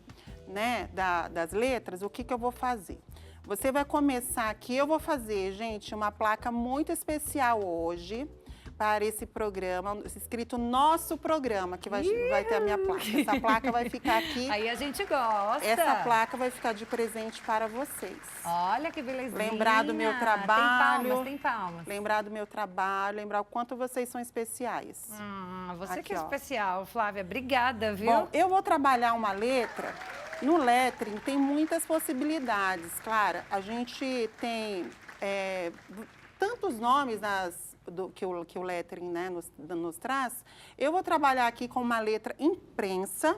né? Das letras, o que eu vou fazer? Você vai começar aqui, eu vou fazer, gente, uma placa muito especial hoje para esse programa, escrito Nosso Programa, que vai ter a minha placa. Essa placa vai ficar aqui. Aí a gente gosta. Essa placa vai ficar de presente para vocês. Olha que belezinha. Lembrar do meu trabalho. Tem palmas. Lembrar do meu trabalho, lembrar o quanto vocês são especiais. Você Aqui, que é ó. especial, Flávia. Obrigada, viu? Bom, eu vou trabalhar uma letra. No lettering tem muitas possibilidades, Clara. A gente tem tantos nomes que o lettering, né, nos traz. Eu vou trabalhar aqui com uma letra imprensa,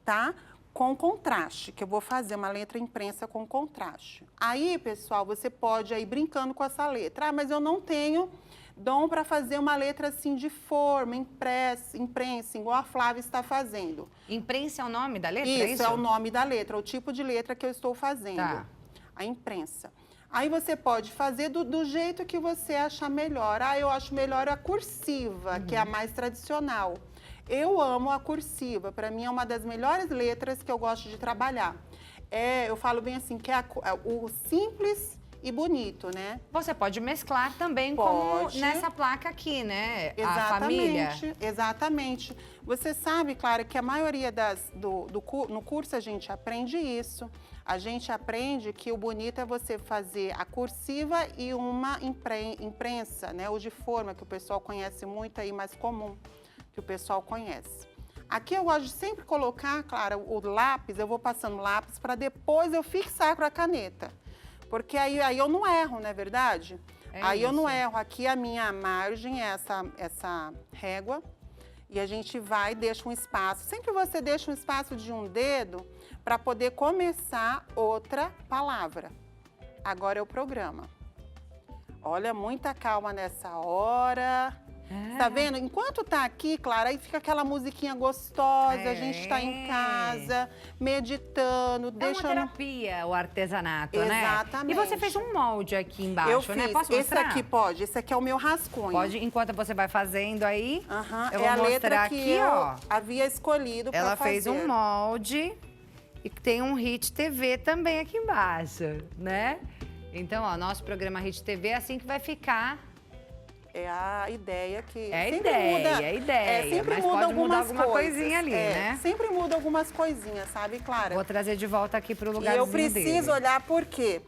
tá? Com contraste, que eu vou fazer uma letra imprensa com contraste. Aí, pessoal, você pode ir brincando com essa letra. Ah, mas eu não tenho dom para fazer uma letra assim de forma, imprensa, igual a Flávia está fazendo. Imprensa é o nome da letra? Isso é o nome da letra, o tipo de letra que eu estou fazendo. Tá. A imprensa. Aí você pode fazer do jeito que você achar melhor. Ah, eu acho melhor a cursiva, que é a mais tradicional. Eu amo a cursiva, para mim é uma das melhores letras que eu gosto de trabalhar. Eu falo bem assim, que é o simples e bonito, né? Você pode mesclar também Pode. como nessa placa aqui, né? Exatamente, A família. exatamente. Você sabe, Clara, que a maioria no curso a gente aprende isso. A gente aprende que o bonito é você fazer a cursiva e uma imprensa, né? Ou de forma, que o pessoal conhece muito aí, mais comum, que o pessoal conhece. Aqui eu gosto de sempre colocar, Clara, o lápis, eu vou passando lápis para depois eu fixar com a caneta. Porque aí eu não erro, não é verdade? Aí eu não erro. Aqui a minha margem é essa régua. E a gente vai e deixa um espaço. Sempre você deixa um espaço de um dedo para poder começar outra palavra. Agora é o programa. Olha, muita calma nessa hora. Tá vendo? Enquanto tá aqui, Clara, aí fica aquela musiquinha gostosa, a gente tá em casa, meditando, É deixando... uma terapia o artesanato, né? Exatamente. E você fez um molde aqui embaixo, Eu fiz. né? Posso Esse mostrar? aqui pode, esse aqui é o meu rascunho. Pode, enquanto você vai fazendo aí, Aham, eu é vou a mostrar letra que aqui, eu ó. havia escolhido para Ela fazer. fez um molde e tem um Hit TV também aqui embaixo, né? Então, ó, nosso programa Hit TV é assim que vai ficar. É a ideia que É a sempre ideia, muda, é a ideia, sempre mas muda pode mudar algumas alguma coisas. coisinha ali, né? Sempre muda algumas coisinhas, sabe, Clara? Vou trazer de volta aqui pro E lugarzinho eu preciso dele. olhar por quê?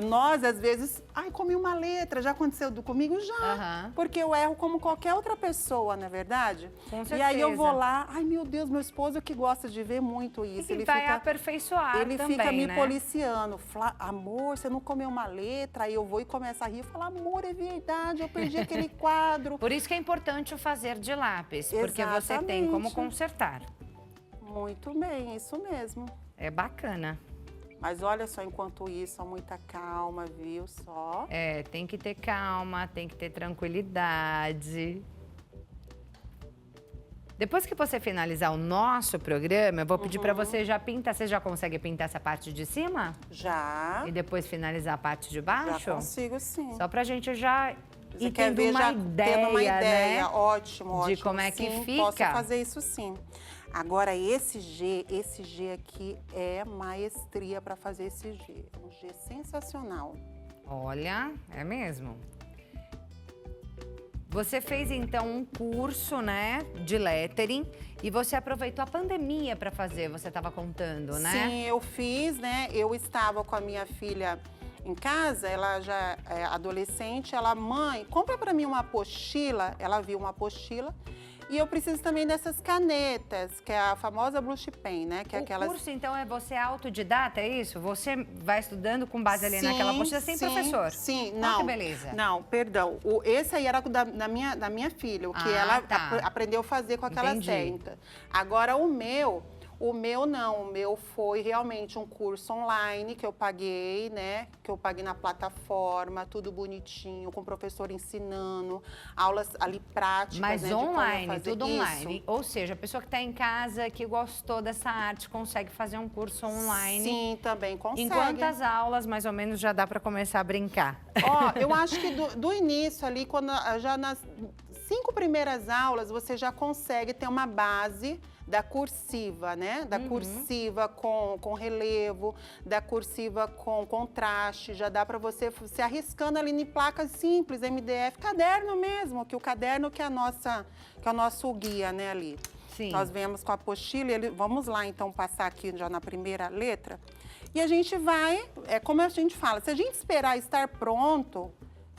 Nós, às vezes, comi uma letra, já aconteceu comigo? Já. Aham. Porque eu erro como qualquer outra pessoa, não é verdade? Com E aí eu vou certeza. lá, ai meu Deus, meu esposo que gosta de ver muito E isso. que Ele vai fica, aperfeiçoar ele também, fica me né? policiando. Amor, você não comeu uma letra? Aí eu vou e começo a rir e falo, amor, é verdade, eu perdi aquele quadro. Por isso que é importante o fazer de lápis, porque você tem como Exatamente. consertar. Muito bem, isso mesmo. É bacana. Mas olha só, enquanto isso, muita calma, viu? Só. É, tem que ter calma, tem que ter tranquilidade. Depois que você finalizar o nosso programa, eu vou pedir para você já pintar. Você já consegue pintar essa parte de cima? Já. E depois finalizar a parte de Já baixo? consigo, sim. Só pra gente já Você ir quer tendo ver uma já ideia, tendo uma ideia? né? Ótimo, ótimo. De como é que sim, fica. Posso fazer isso sim. Agora, esse G aqui é maestria para fazer esse G. Um G sensacional. Olha, é mesmo. Você fez, então, um curso, né, de lettering e você aproveitou a pandemia para fazer, você estava contando, né? Sim, eu fiz, né? Eu estava com a minha filha em casa, ela já é adolescente, mãe, compra para mim uma apostila. Ela viu uma apostila. E eu preciso também dessas canetas, que é a famosa Blush Pen, né? Que é O curso, então, é você autodidata, é isso? Você vai estudando com base ali naquela apostila sem professor? Sim, Olha não. que beleza. Não, perdão. Esse aí era da minha filha, o que ela aprendeu a fazer com aquela Entendi. técnica. Agora, o meu não. O meu foi realmente um curso online que eu paguei, né? Que eu paguei na plataforma, tudo bonitinho, com o professor ensinando, aulas ali práticas, Mas né? de como online, fazer tudo isso. online. Ou seja, a pessoa que está em casa, que gostou dessa arte, consegue fazer um curso online. Sim, também consegue. Em quantas aulas, mais ou menos, já dá para começar a brincar? Ó, eu acho que do início ali, quando já nas 5 primeiras aulas, você já consegue ter uma base da cursiva, né? Da cursiva com relevo, da cursiva com contraste. Já dá para você se arriscando ali em placas simples, MDF, caderno mesmo, que o caderno que é o nosso guia, né, ali. Sim. Nós viemos com a apostila, vamos lá então passar aqui já na primeira letra. E a gente vai, como a gente fala, se a gente esperar estar pronto,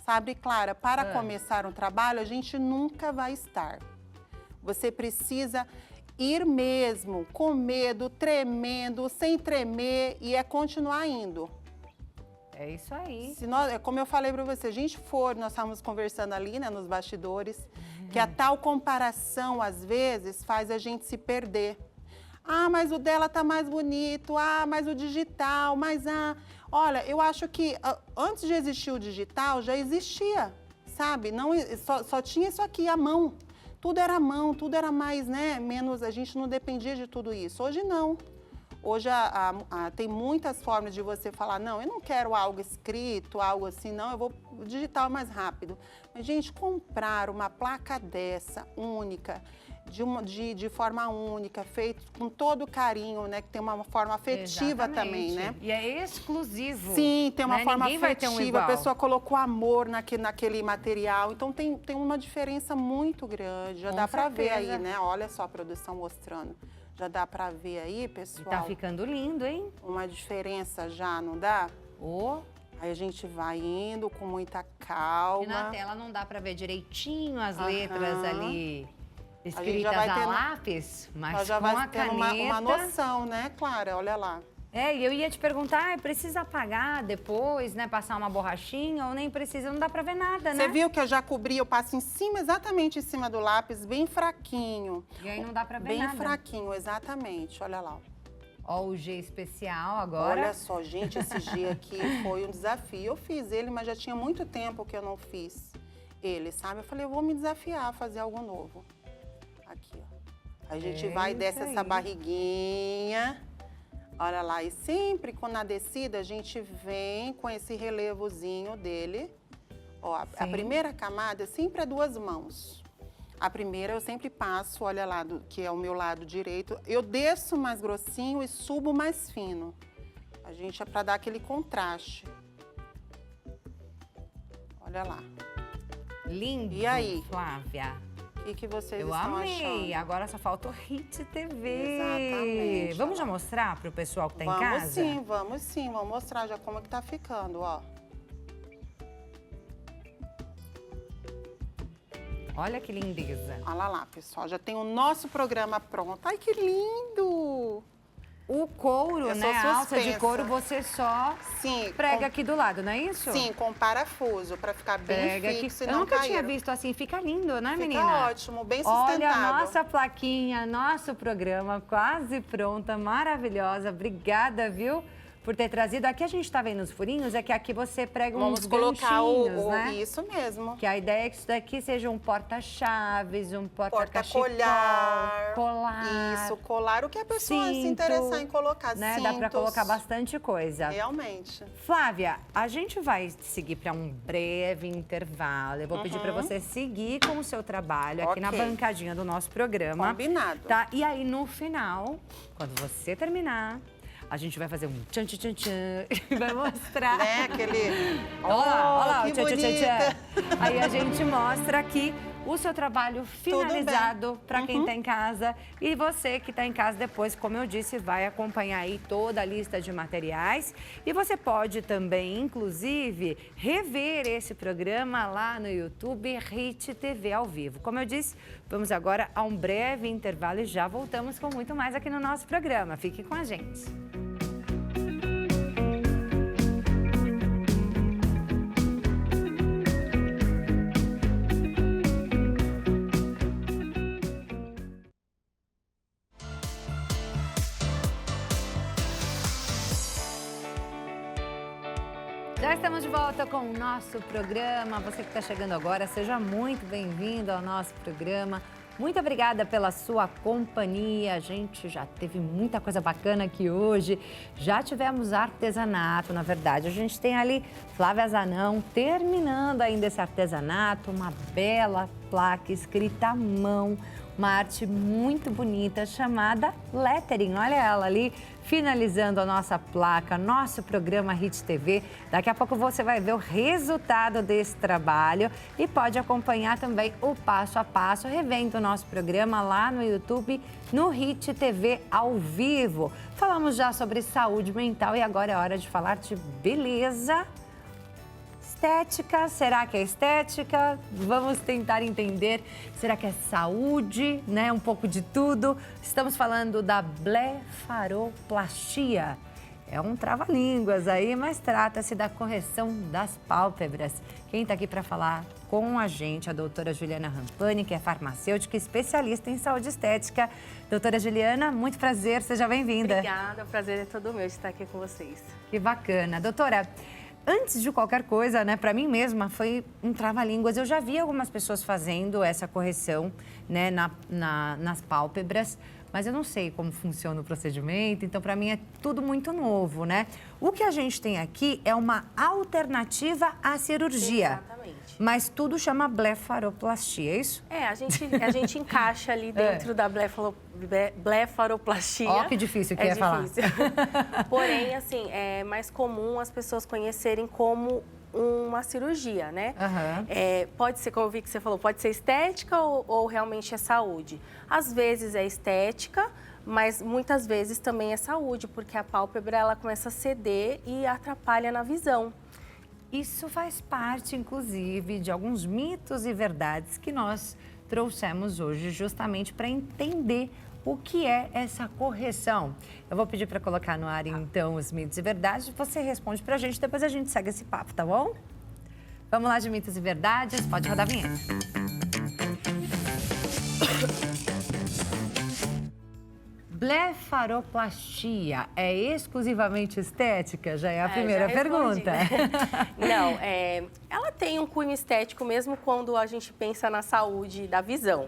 sabe, Clara, para começar um trabalho, a gente nunca vai estar. Você precisa ir mesmo, com medo, tremendo, sem tremer, e continuar indo. É isso aí. Se nós, como eu falei para você, nós estávamos conversando ali, né, nos bastidores, que a tal comparação, às vezes, faz a gente se perder. Ah, mas o dela tá mais bonito, mas o digital, Olha, eu acho que antes de existir o digital, já existia, sabe? Não, só tinha isso aqui, a mão. Tudo era à mão, tudo era mais, né? Menos, a gente não dependia de tudo isso. Hoje não. Hoje tem muitas formas de você falar, não, eu não quero algo escrito, algo assim, não, eu vou digital mais rápido. Mas, gente, comprar uma placa dessa, única, de forma única, feito com todo carinho, né? Que tem uma forma afetiva também, né? E é exclusivo. Sim, tem uma né? forma Ninguém vai ter um afetiva, a igual. pessoa colocou amor naquele material. Então tem uma diferença muito grande. Já Com dá para ver certeza. aí, né? Olha só a produção mostrando. Já dá para ver aí, E pessoal. tá ficando lindo, hein? Uma diferença já, não dá? Aí a gente vai indo com muita calma. E na tela não dá para ver direitinho as letras ali A gente escritas já vai a tendo- lápis, mas Nós já com a vai tendo caneta... uma noção, né, Clara? Olha lá. E eu ia te perguntar, precisa apagar depois, né? Passar uma borrachinha ou nem precisa, não dá pra ver nada, né? Você viu que eu já cobri, eu passo em cima, exatamente em cima do lápis, bem fraquinho. E aí não dá pra ver Bem nada. fraquinho, exatamente. Olha lá. Ó, o G especial agora. Olha só, gente, esse G aqui foi um desafio. Eu fiz ele, mas já tinha muito tempo que eu não fiz. ele, sabe? Eu falei, eu vou me desafiar a fazer algo novo. Aqui, ó. A gente vai e desce essa barriguinha. Olha lá, e sempre quando na descida a gente vem com esse relevozinho dele. Ó, a primeira camada sempre é 2 mãos. A primeira eu sempre passo, olha lá, que é o meu lado direito. Eu desço mais grossinho e subo mais fino. A gente é para dar aquele contraste. Olha lá. Lindo, E aí? Flávia. O que vocês Eu estão amei. achando? Agora só falta o Hit TV. Exatamente. Vamos já mostrar para o pessoal que está em Vamos casa? sim, vamos sim. Vamos mostrar já como é que tá ficando, ó. Olha que lindeza. Olha lá, pessoal. Já tem o nosso programa pronto. Ai, que lindo! O couro, Eu né? sou A alça de suspensa. couro você só Sim, prega aqui do lado, não é isso? sim, com parafuso, para ficar bem Prega aqui. fixo e Eu não nunca cair. tinha visto assim. Fica lindo, né, Fica menina? ótimo, bem Olha sustentável. a nossa plaquinha, nosso programa quase pronta, maravilhosa. Obrigada, viu? Por ter trazido. Aqui a gente está vendo os furinhos, é que aqui você prega uns Vamos colocar ganchinhos, né? Isso mesmo. Que a ideia é que isso daqui seja um porta-chaves, um porta-cachecol, Porta-collar. colar. Isso, colar. O que a pessoa se cinto, interessar em colocar. né? Dá para Cintos. colocar bastante coisa. Realmente. Flávia, a gente vai seguir para um breve intervalo. Eu vou pedir para você seguir com o seu trabalho aqui na Ok. bancadinha do nosso programa. Combinado. Tá? E aí, no final, quando você terminar, a gente vai fazer um tchan, tchan, tchan, tchan e vai mostrar. Né? Aquele... Olha lá, que o tchan, tchan, tchan, bonita. tchan. Aí a gente mostra aqui o seu trabalho finalizado para quem está em casa. E você que está em casa depois, como eu disse, vai acompanhar aí toda a lista de materiais. E você pode também, inclusive, rever esse programa lá no YouTube Hit TV ao vivo. Como eu disse, vamos agora a um breve intervalo e já voltamos com muito mais aqui no nosso programa. Fique com a gente. Já estamos de volta com o nosso programa. Você que está chegando agora, seja muito bem-vindo ao nosso programa. Muito obrigada pela sua companhia. A gente já teve muita coisa bacana aqui hoje. Já tivemos artesanato, na verdade. A gente tem ali Flávia Zanão terminando ainda esse artesanato. Uma bela placa escrita à mão. Uma arte muito bonita chamada Lettering. Olha ela ali, finalizando a nossa placa, nosso programa Hit TV. Daqui a pouco você vai ver o resultado desse trabalho e pode acompanhar também o passo a passo, revendo o nosso programa lá no YouTube, no Hit TV ao vivo. Falamos já sobre saúde mental e agora é hora de falar de beleza. Estética, será que é estética? Vamos tentar entender. Será que é saúde, né? Um pouco de tudo. Estamos falando da blefaroplastia. É um trava-línguas aí, mas trata-se da correção das pálpebras. Quem está aqui para falar com a gente, a doutora Juliana Rampani, que é farmacêutica e especialista em saúde estética. Doutora Juliana, muito prazer, seja bem-vinda. Obrigada, o prazer é todo meu de estar aqui com vocês. Que bacana. Doutora, antes de qualquer coisa, né, para mim mesma foi um trava-línguas. Eu já vi algumas pessoas fazendo essa correção, né, nas pálpebras, mas eu não sei como funciona o procedimento, então para mim é tudo muito novo, né? O que a gente tem aqui é uma alternativa à cirurgia. Exatamente. Mas tudo chama blefaroplastia, é isso? É, a gente encaixa ali dentro da blefaroplastia. Ó, que difícil que é falar. Porém, assim, é mais comum as pessoas conhecerem como uma cirurgia, né? Aham. Pode ser, como eu vi que você falou, pode ser estética ou realmente é saúde. Às vezes é estética, mas muitas vezes também é saúde, porque a pálpebra ela começa a ceder e atrapalha na visão. Isso faz parte, inclusive, de alguns mitos e verdades que nós trouxemos hoje, justamente para entender o que é essa correção. Eu vou pedir para colocar no ar, então, os mitos e verdades. Você responde para a gente, depois a gente segue esse papo, tá bom? Vamos lá de mitos e verdades. Pode rodar a vinheta. blefaroplastia é exclusivamente estética? Já é a primeira já respondi, pergunta. né? Não, ela tem um cunho estético mesmo quando a gente pensa na saúde da visão.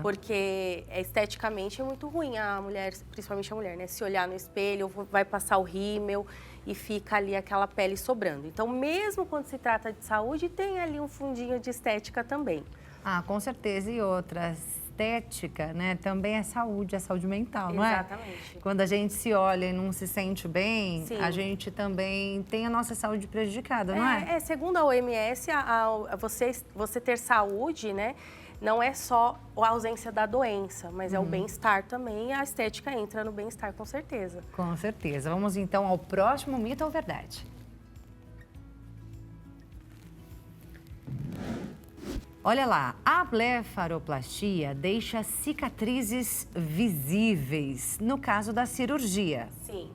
Porque esteticamente é muito ruim a mulher, principalmente a mulher, né? Se olhar no espelho, vai passar o rímel e fica ali aquela pele sobrando. Então, mesmo quando se trata de saúde, tem ali um fundinho de estética também. Ah, com certeza. E outra, estética, né? Também é saúde mental, não é? Exatamente. Quando a gente se olha e não se sente bem, Sim. a gente também tem a nossa saúde prejudicada, não é? Segundo a OMS, você ter saúde, né? Não é só a ausência da doença, mas é o bem-estar também. E a estética entra no bem-estar, com certeza. Com certeza. Vamos então ao próximo mito ou verdade. Olha lá, a blefaroplastia deixa cicatrizes visíveis no caso da cirurgia. Sim.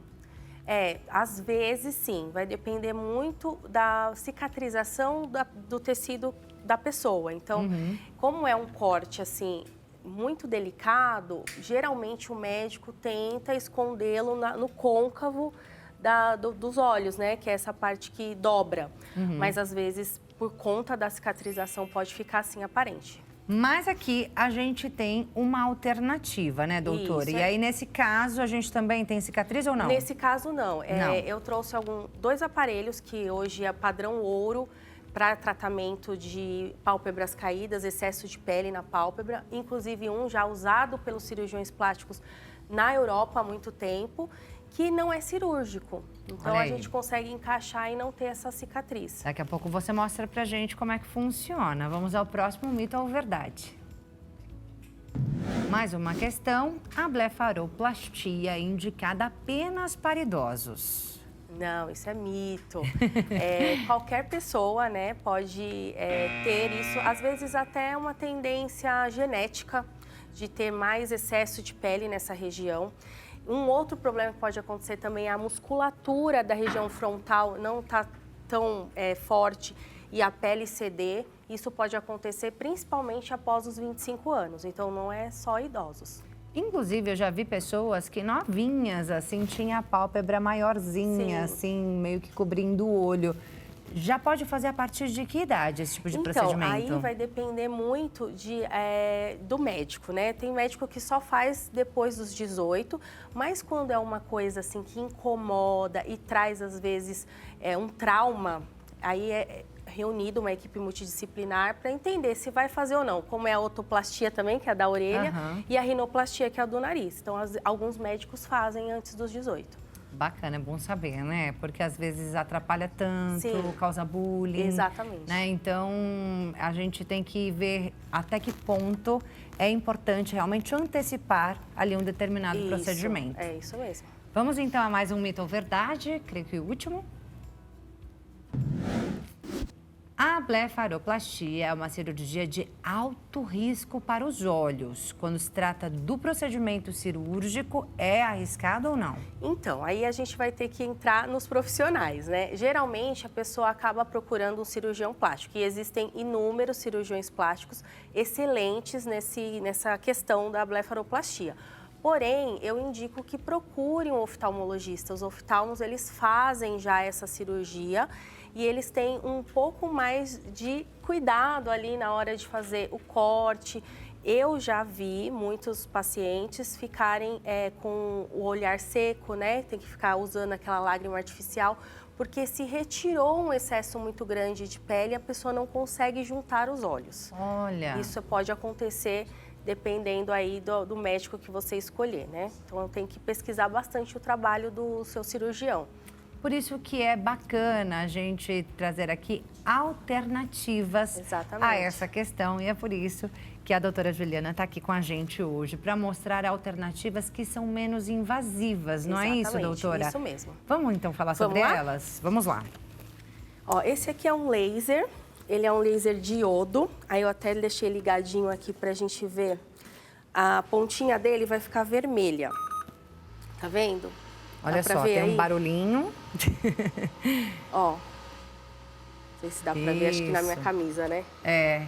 Às vezes sim, vai depender muito da cicatrização do tecido da pessoa. Então, como é um corte assim muito delicado, geralmente o médico tenta escondê-lo no côncavo dos olhos, né? Que é essa parte que dobra. Mas às vezes, por conta da cicatrização, pode ficar assim aparente. Mas aqui a gente tem uma alternativa, né, doutora? Isso, E aí, nesse caso, a gente também tem cicatriz ou não? Nesse caso, não. Não. Eu trouxe dois aparelhos que hoje é padrão ouro para tratamento de pálpebras caídas, excesso de pele na pálpebra. Inclusive, um já usado pelos cirurgiões plásticos na Europa há muito tempo, que não é cirúrgico. Então, a gente consegue encaixar e não ter essa cicatriz. Daqui a pouco você mostra pra gente como é que funciona. Vamos ao próximo mito ou verdade. Mais uma questão. A blefaroplastia é indicada apenas para idosos. Não, isso é mito. Qualquer pessoa, né, pode ter isso. Às vezes até uma tendência genética de ter mais excesso de pele nessa região. Um outro problema que pode acontecer também é a musculatura da região frontal não está tão forte e a pele ceder. Isso pode acontecer principalmente após os 25 anos, então não é só idosos. Inclusive, eu já vi pessoas que novinhas, assim, tinha a pálpebra maiorzinha, Sim. assim, meio que cobrindo o olho. Já pode fazer a partir de que idade esse tipo de procedimento? Aí vai depender muito do médico, né? Tem médico que só faz depois dos 18, mas quando é uma coisa assim que incomoda e traz, às vezes, um trauma, aí é reunido uma equipe multidisciplinar para entender se vai fazer ou não. Como é a otoplastia também, que é a da orelha, e a rinoplastia, que é a do nariz. Então, alguns médicos fazem antes dos 18. Bacana, é bom saber, né? Porque às vezes atrapalha tanto, Sim. causa bullying. Exatamente. Né? Então, a gente tem que ver até que ponto é importante realmente antecipar ali um determinado procedimento. É isso mesmo. Vamos então a mais um mito ou verdade, creio que o último. A blefaroplastia é uma cirurgia de alto risco para os olhos. Quando se trata do procedimento cirúrgico, é arriscado ou não? Então, aí a gente vai ter que entrar nos profissionais, né? Geralmente, a pessoa acaba procurando um cirurgião plástico. E existem inúmeros cirurgiões plásticos excelentes nessa questão da blefaroplastia. Porém, eu indico que procure um oftalmologista. Os oftalmos, eles fazem já essa cirurgia e eles têm um pouco mais de cuidado ali na hora de fazer o corte. Eu já vi muitos pacientes ficarem com o olhar seco, né? Tem que ficar usando aquela lágrima artificial, porque se retirou um excesso muito grande de pele, a pessoa não consegue juntar os olhos. Olha. Isso pode acontecer dependendo aí do médico que você escolher, né? Então, tem que pesquisar bastante o trabalho do seu cirurgião. Por isso que é bacana a gente trazer aqui alternativas Exatamente. a essa questão. E é por isso que a doutora Juliana está aqui com a gente hoje, para mostrar alternativas que são menos invasivas, não é isso, Exatamente, doutora? isso mesmo. Vamos então falar sobre elas? Vamos lá. Ó, esse aqui é um laser, ele é um laser de iodo. Aí eu até deixei ligadinho aqui pra gente ver. A pontinha dele vai ficar vermelha. Tá vendo? Olha só, tem um barulhinho. Ó, não sei se dá pra ver, acho que na minha camisa, né? É.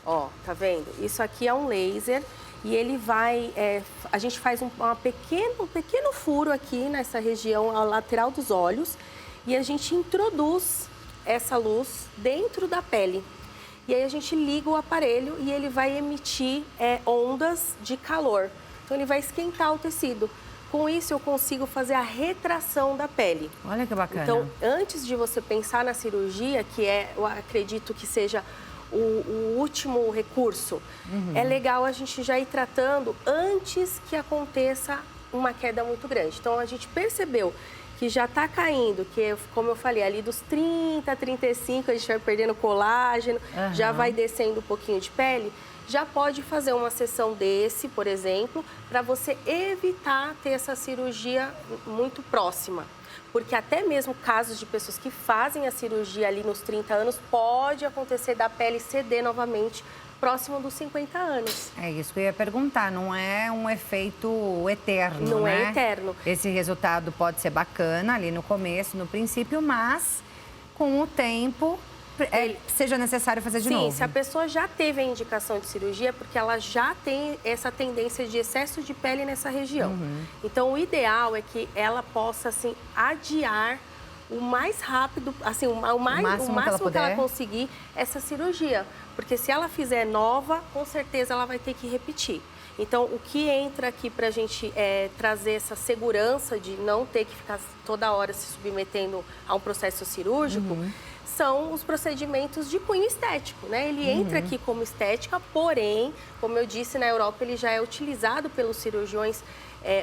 Ó, tá vendo? Isso aqui é um laser e ele vai... a gente faz um pequeno furo aqui nessa região, a lateral dos olhos, e a gente introduz essa luz dentro da pele. E aí a gente liga o aparelho e ele vai emitir ondas de calor. Então ele vai esquentar o tecido. Com isso eu consigo fazer a retração da pele. Olha que bacana. Então, antes de você pensar na cirurgia, que eu acredito que seja o último recurso, é legal a gente já ir tratando antes que aconteça uma queda muito grande. Então, a gente percebeu que já está caindo, que como eu falei, ali dos 30, 35, a gente vai perdendo colágeno, já vai descendo um pouquinho de pele, já pode fazer uma sessão desse, por exemplo, para você evitar ter essa cirurgia muito próxima. Porque até mesmo casos de pessoas que fazem a cirurgia ali nos 30 anos, pode acontecer da pele ceder novamente próximo dos 50 anos. É isso que eu ia perguntar, não é um efeito eterno, Não né? é eterno. Esse resultado pode ser bacana ali no começo, no princípio, mas com o tempo seja necessário fazer de novo. Sim, se a pessoa já teve a indicação de cirurgia, é porque ela já tem essa tendência de excesso de pele nessa região. Então, o ideal é que ela possa, assim, adiar o mais rápido, assim, o máximo que ela conseguir essa cirurgia. Porque se ela fizer nova, com certeza ela vai ter que repetir. Então, o que entra aqui para a gente trazer essa segurança de não ter que ficar toda hora se submetendo a um processo cirúrgico, são os procedimentos de cunho estético, né? Ele entra aqui como estética, porém, como eu disse, na Europa ele já é utilizado pelos cirurgiões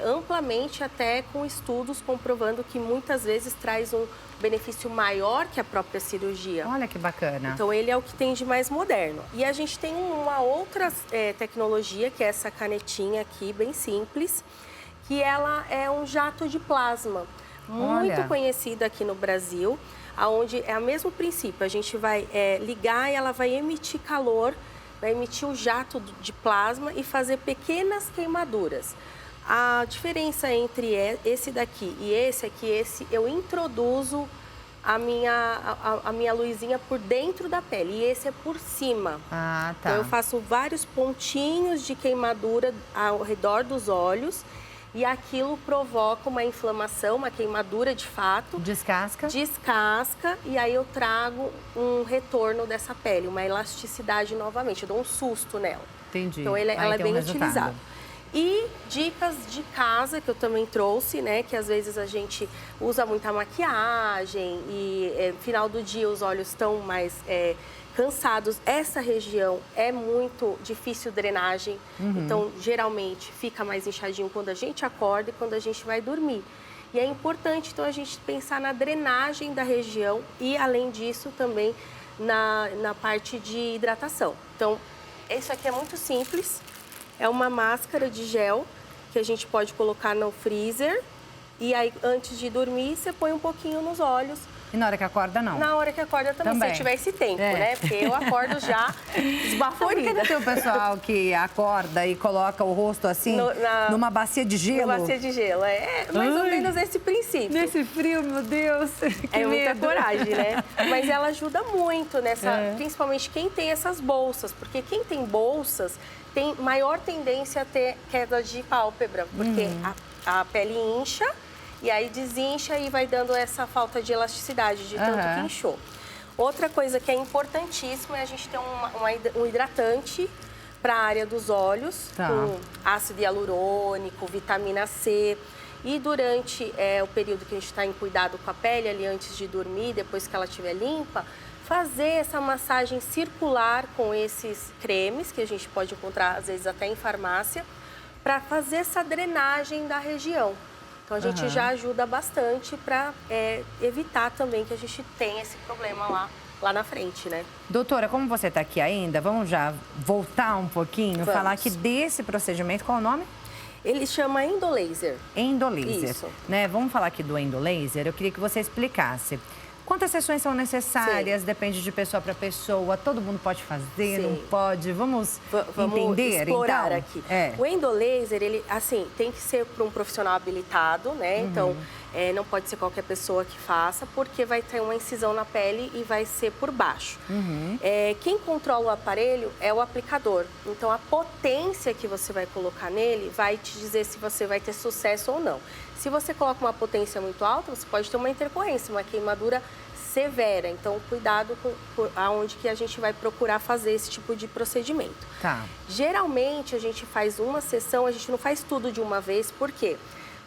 amplamente, até com estudos comprovando que muitas vezes traz um benefício maior que a própria cirurgia. Olha que bacana. Então, ele é o que tem de mais moderno. E a gente tem uma outra tecnologia, que é essa canetinha aqui, bem simples, que ela é um jato de plasma, muito conhecida aqui no Brasil, onde é o mesmo princípio, a gente vai ligar e ela vai emitir calor, vai emitir o jato de plasma e fazer pequenas queimaduras. A diferença entre esse daqui e esse é que eu introduzo a minha luzinha por dentro da pele e esse é por cima. Ah, tá. Então, eu faço vários pontinhos de queimadura ao redor dos olhos e aquilo provoca uma inflamação, uma queimadura de fato. Descasca? Descasca e aí eu trago um retorno dessa pele, uma elasticidade novamente. Eu dou um susto nela. Entendi. Então, ela é bem utilizada. E dicas de casa que eu também trouxe, né? Que às vezes a gente usa muita maquiagem e no final do dia os olhos estão mais cansados. Essa região é muito difícil drenagem, então geralmente fica mais inchadinho quando a gente acorda e quando a gente vai dormir. E é importante então a gente pensar na drenagem da região e além disso também na parte de hidratação. Então, isso aqui é muito simples. É uma máscara de gel que a gente pode colocar no freezer e aí antes de dormir você põe um pouquinho nos olhos. E na hora que acorda, não? Na hora que acorda também. Se tiver esse tempo, né? Porque eu acordo já esbaforida. Por que não tem o pessoal que acorda e coloca o rosto assim, numa bacia de gelo? Numa bacia de gelo, mais ou menos esse princípio. Nesse frio, meu Deus, que muita medo. coragem, né? Mas ela ajuda muito principalmente quem tem essas bolsas, porque quem tem bolsas tem maior tendência a ter queda de pálpebra, porque a pele incha e aí desincha e vai dando essa falta de elasticidade, de tanto que inchou. Outra coisa que é importantíssima é a gente ter um hidratante para a área dos olhos, com ácido hialurônico, vitamina C. E durante o período que a gente está em cuidado com a pele, ali antes de dormir, depois que ela estiver limpa, fazer essa massagem circular com esses cremes, que a gente pode encontrar, às vezes, até em farmácia, para fazer essa drenagem da região. Então, a gente já ajuda bastante para evitar também que a gente tenha esse problema lá na frente, né? Doutora, como você está aqui ainda, vamos já voltar um pouquinho, falar aqui desse procedimento, qual é o nome? Ele chama endolaser. Endolaser. Isso. Né? Vamos falar aqui do endolaser, eu queria que você explicasse. Quantas sessões são necessárias? Sim. Depende de pessoa para pessoa. Todo mundo pode fazer, não pode? Vamos entender, explorar então? Aqui. O endolaser, ele, assim, tem que ser para um profissional habilitado, né? Então, Não pode ser qualquer pessoa que faça, porque vai ter uma incisão na pele e vai ser por baixo. Quem controla o aparelho é o aplicador. Então, a potência que você vai colocar nele vai te dizer se você vai ter sucesso ou não. Se você coloca uma potência muito alta, você pode ter uma intercorrência, uma queimadura severa. Então, cuidado com aonde que a gente vai procurar fazer esse tipo de procedimento. Tá. Geralmente, a gente faz uma sessão, a gente não faz tudo de uma vez. Por quê?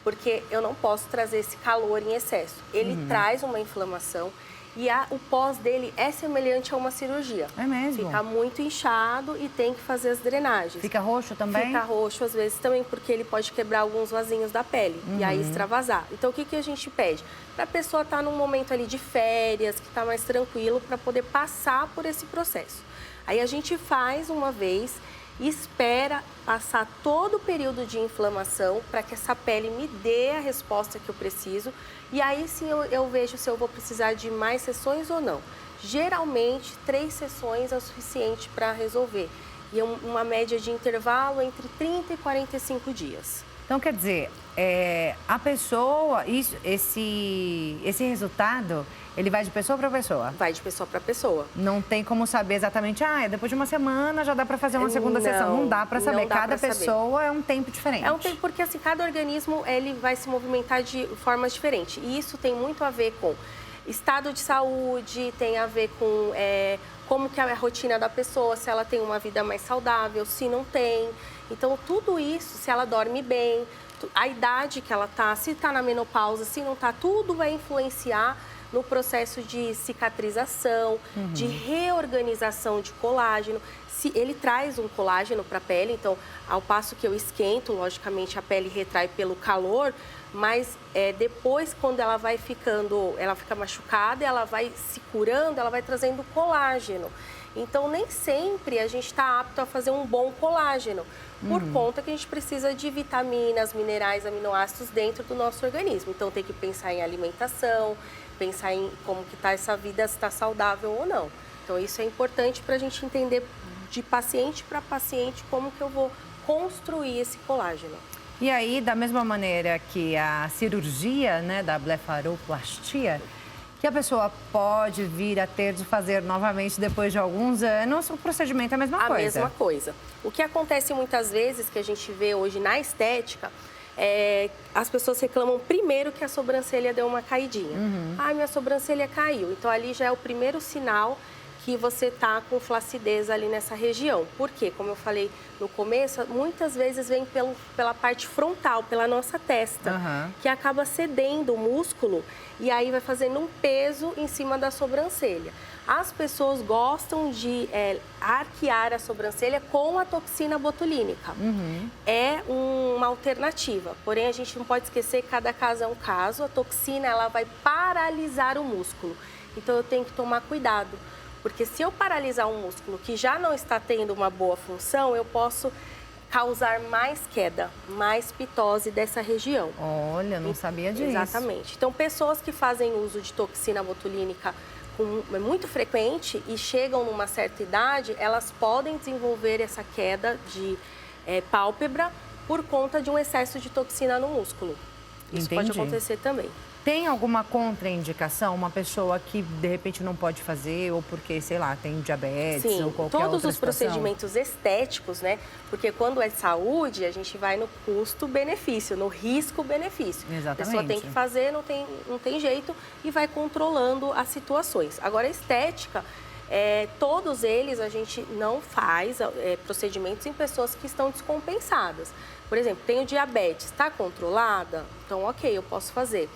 Porque eu não posso trazer esse calor em excesso. Ele traz uma inflamação e o pós dele é semelhante a uma cirurgia. É mesmo? Fica muito inchado e tem que fazer as drenagens. Fica roxo também? Fica roxo, às vezes, também, porque ele pode quebrar alguns vasinhos da pele e aí extravasar. Então, o que a gente pede? Para a pessoa estar num momento ali de férias, que está mais tranquilo, para poder passar por esse processo. Aí a gente faz uma vez, espera passar todo o período de inflamação para que essa pele me dê a resposta que eu preciso. E aí sim eu vejo se eu vou precisar de mais sessões ou não. Geralmente, 3 sessões é o suficiente para resolver. E uma média de intervalo entre 30 e 45 dias. Então, quer dizer, a pessoa, esse resultado, ele vai de pessoa para pessoa? Vai de pessoa para pessoa. Não tem como saber exatamente, depois de uma semana já dá para fazer uma segunda sessão. Não dá para saber. Cada pessoa é um tempo diferente. É um tempo porque, assim, cada organismo ele vai se movimentar de formas diferentes. E isso tem muito a ver com estado de saúde, tem a ver com como que é a rotina da pessoa, se ela tem uma vida mais saudável, se não tem. Então, tudo isso, se ela dorme bem, a idade que ela tá, se está na menopausa, se não está, tudo vai influenciar no processo de cicatrização, de reorganização de colágeno. Se ele traz um colágeno para a pele, então, ao passo que eu esquento, logicamente a pele retrai pelo calor, mas depois, quando ela vai ficando, ela fica machucada, ela vai se curando, ela vai trazendo colágeno. Então, nem sempre a gente está apto a fazer um bom colágeno, por conta que a gente precisa de vitaminas, minerais, aminoácidos dentro do nosso organismo. Então, tem que pensar em alimentação, pensar em como que está essa vida, se está saudável ou não. Então, isso é importante para a gente entender de paciente para paciente como que eu vou construir esse colágeno. E aí, da mesma maneira que a cirurgia, né, da blefaroplastia, que a pessoa pode vir a ter de fazer novamente depois de alguns anos, o procedimento é a mesma coisa. A mesma coisa. O que acontece muitas vezes, que a gente vê hoje na estética, as pessoas reclamam primeiro que a sobrancelha deu uma caidinha. Minha sobrancelha caiu. Então, ali já é o primeiro sinal que você está com flacidez ali nessa região. Por quê? Como eu falei no começo, muitas vezes vem pela parte frontal, pela nossa testa, que acaba cedendo o músculo e aí vai fazendo um peso em cima da sobrancelha. As pessoas gostam de arquear a sobrancelha com a toxina botulínica. É uma alternativa, porém a gente não pode esquecer que cada caso é um caso. A toxina ela vai paralisar o músculo, então eu tenho que tomar cuidado. Porque se eu paralisar um músculo que já não está tendo uma boa função, eu posso causar mais queda, mais pitose dessa região. Olha, não sabia disso. Exatamente. Então, pessoas que fazem uso de toxina botulínica muito frequente e chegam numa certa idade, elas podem desenvolver essa queda de pálpebra por conta de um excesso de toxina no músculo. Isso pode acontecer também. Tem alguma contraindicação? Uma pessoa que, de repente, não pode fazer ou porque, sei lá, tem diabetes ou qualquer outra situação? Todos os procedimentos estéticos, né? Porque quando é saúde, a gente vai no custo-benefício, no risco-benefício. Exatamente. A pessoa tem que fazer, não tem jeito e vai controlando as situações. Agora, a estética, todos eles a gente não faz procedimentos em pessoas que estão descompensadas. Por exemplo, tenho diabetes, está controlada? Então, ok, eu posso fazer.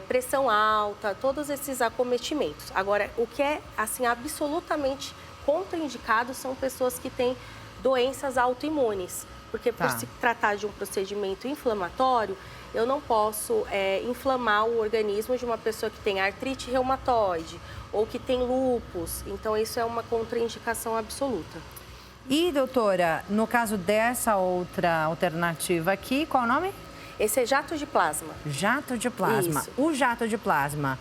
Pressão alta, todos esses acometimentos. Agora, o que é assim absolutamente contraindicado são pessoas que têm doenças autoimunes, porque por se tratar de um procedimento inflamatório, eu não posso inflamar o organismo de uma pessoa que tem artrite reumatoide ou que tem lúpus. Então, isso é uma contraindicação absoluta. E, doutora, no caso dessa outra alternativa aqui, qual o nome? Esse é jato de plasma. Jato de plasma. Isso. O jato de plasma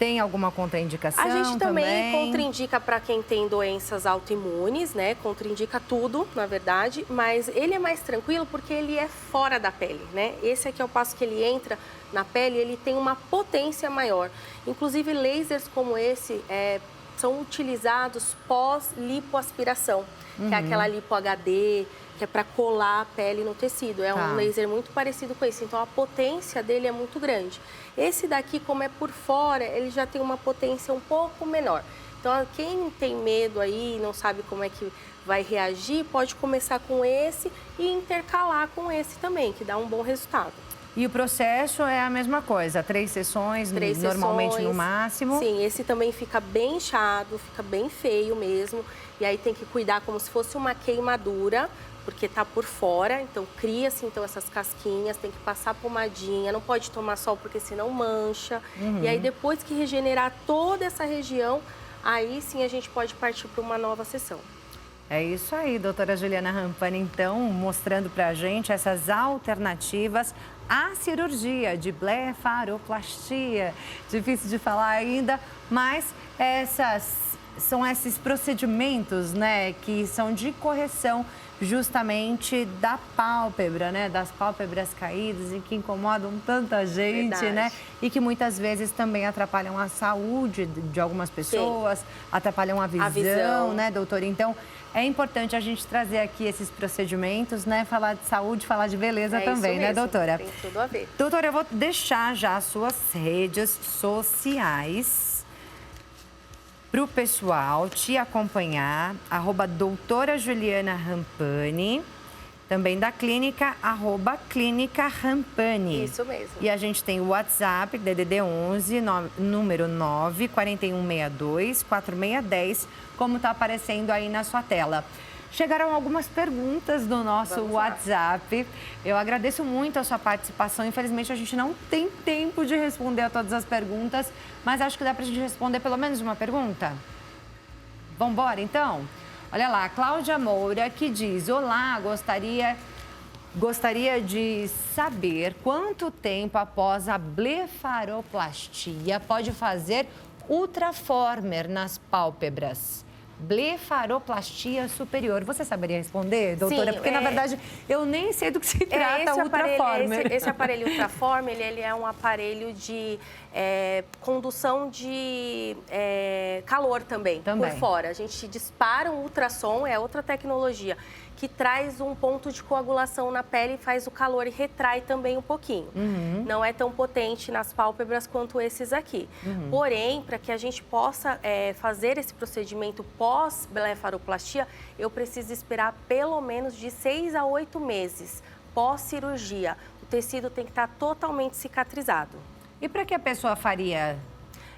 Tem alguma contraindicação? A gente também também contraindica para quem tem doenças autoimunes, né? Contraindica tudo, na verdade, mas ele é mais tranquilo porque ele é fora da pele, né? Esse aqui é o passo que ele entra na pele, ele tem uma potência maior. Inclusive, lasers como esse são utilizados pós-lipoaspiração, que é aquela lipo HD, que é para colar a pele no tecido. É um laser muito parecido com esse, então a potência dele é muito grande. Esse daqui, como é por fora, ele já tem uma potência um pouco menor. Então, quem tem medo aí, não sabe como é que vai reagir, pode começar com esse e intercalar com esse também, que dá um bom resultado. E o processo é a mesma coisa, 3 sessões, normalmente no máximo. Sim, esse também fica bem inchado, fica bem feio mesmo. E aí tem que cuidar como se fosse uma queimadura, porque tá por fora, então cria-se então essas casquinhas, tem que passar pomadinha, não pode tomar sol porque senão mancha. E aí depois que regenerar toda essa região, aí sim a gente pode partir para uma nova sessão. É isso aí, doutora Juliana Rampani, então, mostrando pra gente essas alternativas à cirurgia de blefaroplastia. Difícil de falar ainda, mas são esses procedimentos, né, que são de correção justamente da pálpebra, né, das pálpebras caídas e que incomodam tanta gente, né, e que muitas vezes também atrapalham a saúde de algumas pessoas, sim, atrapalham a visão, né, doutora? Então, é importante a gente trazer aqui esses procedimentos, né, falar de saúde, falar de beleza também, né, doutora? Tem tudo a ver. Doutora, eu vou deixar já as suas redes sociais para o pessoal te acompanhar, @doutora Juliana Rampani, também da clínica, @clínica Rampani. Isso mesmo. E a gente tem o WhatsApp, DDD 11, número 94162-4610, como está aparecendo aí na sua tela. Chegaram algumas perguntas do nosso WhatsApp. Eu agradeço muito a sua participação. Infelizmente, a gente não tem tempo de responder a todas as perguntas, mas acho que dá para a gente responder pelo menos uma pergunta. Vamos embora, então? Olha lá, a Cláudia Moura, que diz: olá, gostaria de saber quanto tempo após a blefaroplastia pode fazer ultraformer nas pálpebras. Blefaroplastia superior. Você saberia responder, doutora? Sim, porque, na verdade, eu nem sei do que se trata o ultraformer. Esse aparelho ultraformer, ele é um aparelho de condução de calor também, por fora. A gente dispara um ultrassom, é outra tecnologia, que traz um ponto de coagulação na pele, faz o calor e retrai também um pouquinho. Não é tão potente nas pálpebras quanto esses aqui. Porém, para que a gente possa fazer esse procedimento pós-blefaroplastia, eu preciso esperar pelo menos de 6 a 8 meses pós-cirurgia. O tecido tem que estar totalmente cicatrizado. E para que a pessoa faria?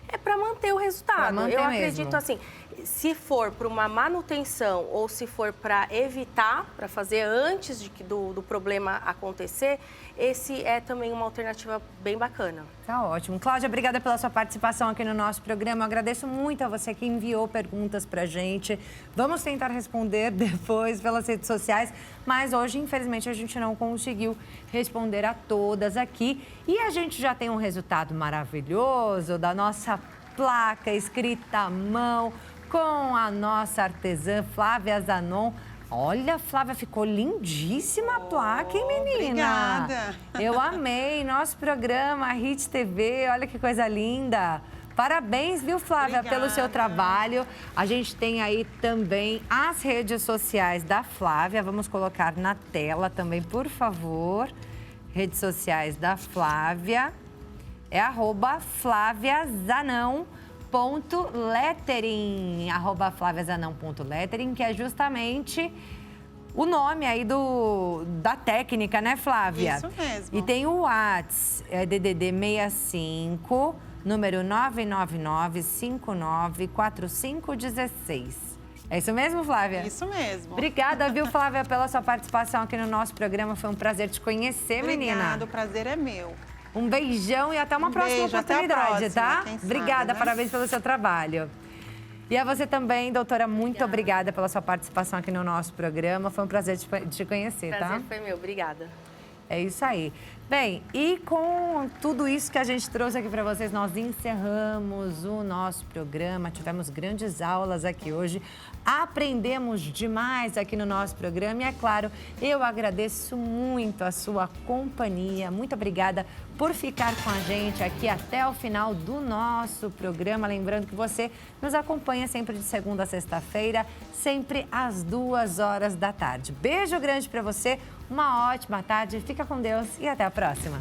É para manter o resultado. Eu acredito mesmo. assim, se for para uma manutenção ou se for para evitar, para fazer antes do problema acontecer, esse é também uma alternativa bem bacana. Tá ótimo. Cláudia, obrigada pela sua participação aqui no nosso programa. Eu agradeço muito a você que enviou perguntas pra gente. Vamos tentar responder depois pelas redes sociais, mas hoje, infelizmente, a gente não conseguiu responder a todas aqui. E a gente já tem um resultado maravilhoso da nossa placa escrita à mão com a nossa artesã Flávia Zanon. Olha, Flávia, ficou lindíssima a placa, hein, menina? Obrigada. Eu amei. Nosso programa, a Hit TV, olha que coisa linda. Parabéns, viu, Flávia, pelo seu trabalho. A gente tem aí também as redes sociais da Flávia. Vamos colocar na tela também, por favor. Redes sociais da Flávia. É @flaviazanão.lettering, @flaviazanão.lettering, que é justamente o nome aí da técnica, né, Flávia? Isso mesmo. E tem o WhatsApp, DDD 65, número 999-594516. É isso mesmo, Flávia? Isso mesmo. Obrigada, viu, Flávia, pela sua participação aqui no nosso programa. Foi um prazer te conhecer, menina. Obrigada, o prazer é meu. Um beijão e até uma próxima oportunidade, tá? Obrigada, parabéns pelo seu trabalho. E a você também, doutora, muito obrigada pela sua participação aqui no nosso programa. Foi um prazer te conhecer, tá? Prazer foi meu, obrigada. É isso aí. Bem, e com tudo isso que a gente trouxe aqui para vocês, nós encerramos o nosso programa. Tivemos grandes aulas aqui hoje, aprendemos demais aqui no nosso programa e, é claro, eu agradeço muito a sua companhia. Muito obrigada por ficar com a gente aqui até o final do nosso programa. Lembrando que você nos acompanha sempre de segunda a sexta-feira, sempre às 14h. Beijo grande para você. Uma ótima tarde, fica com Deus e até a próxima.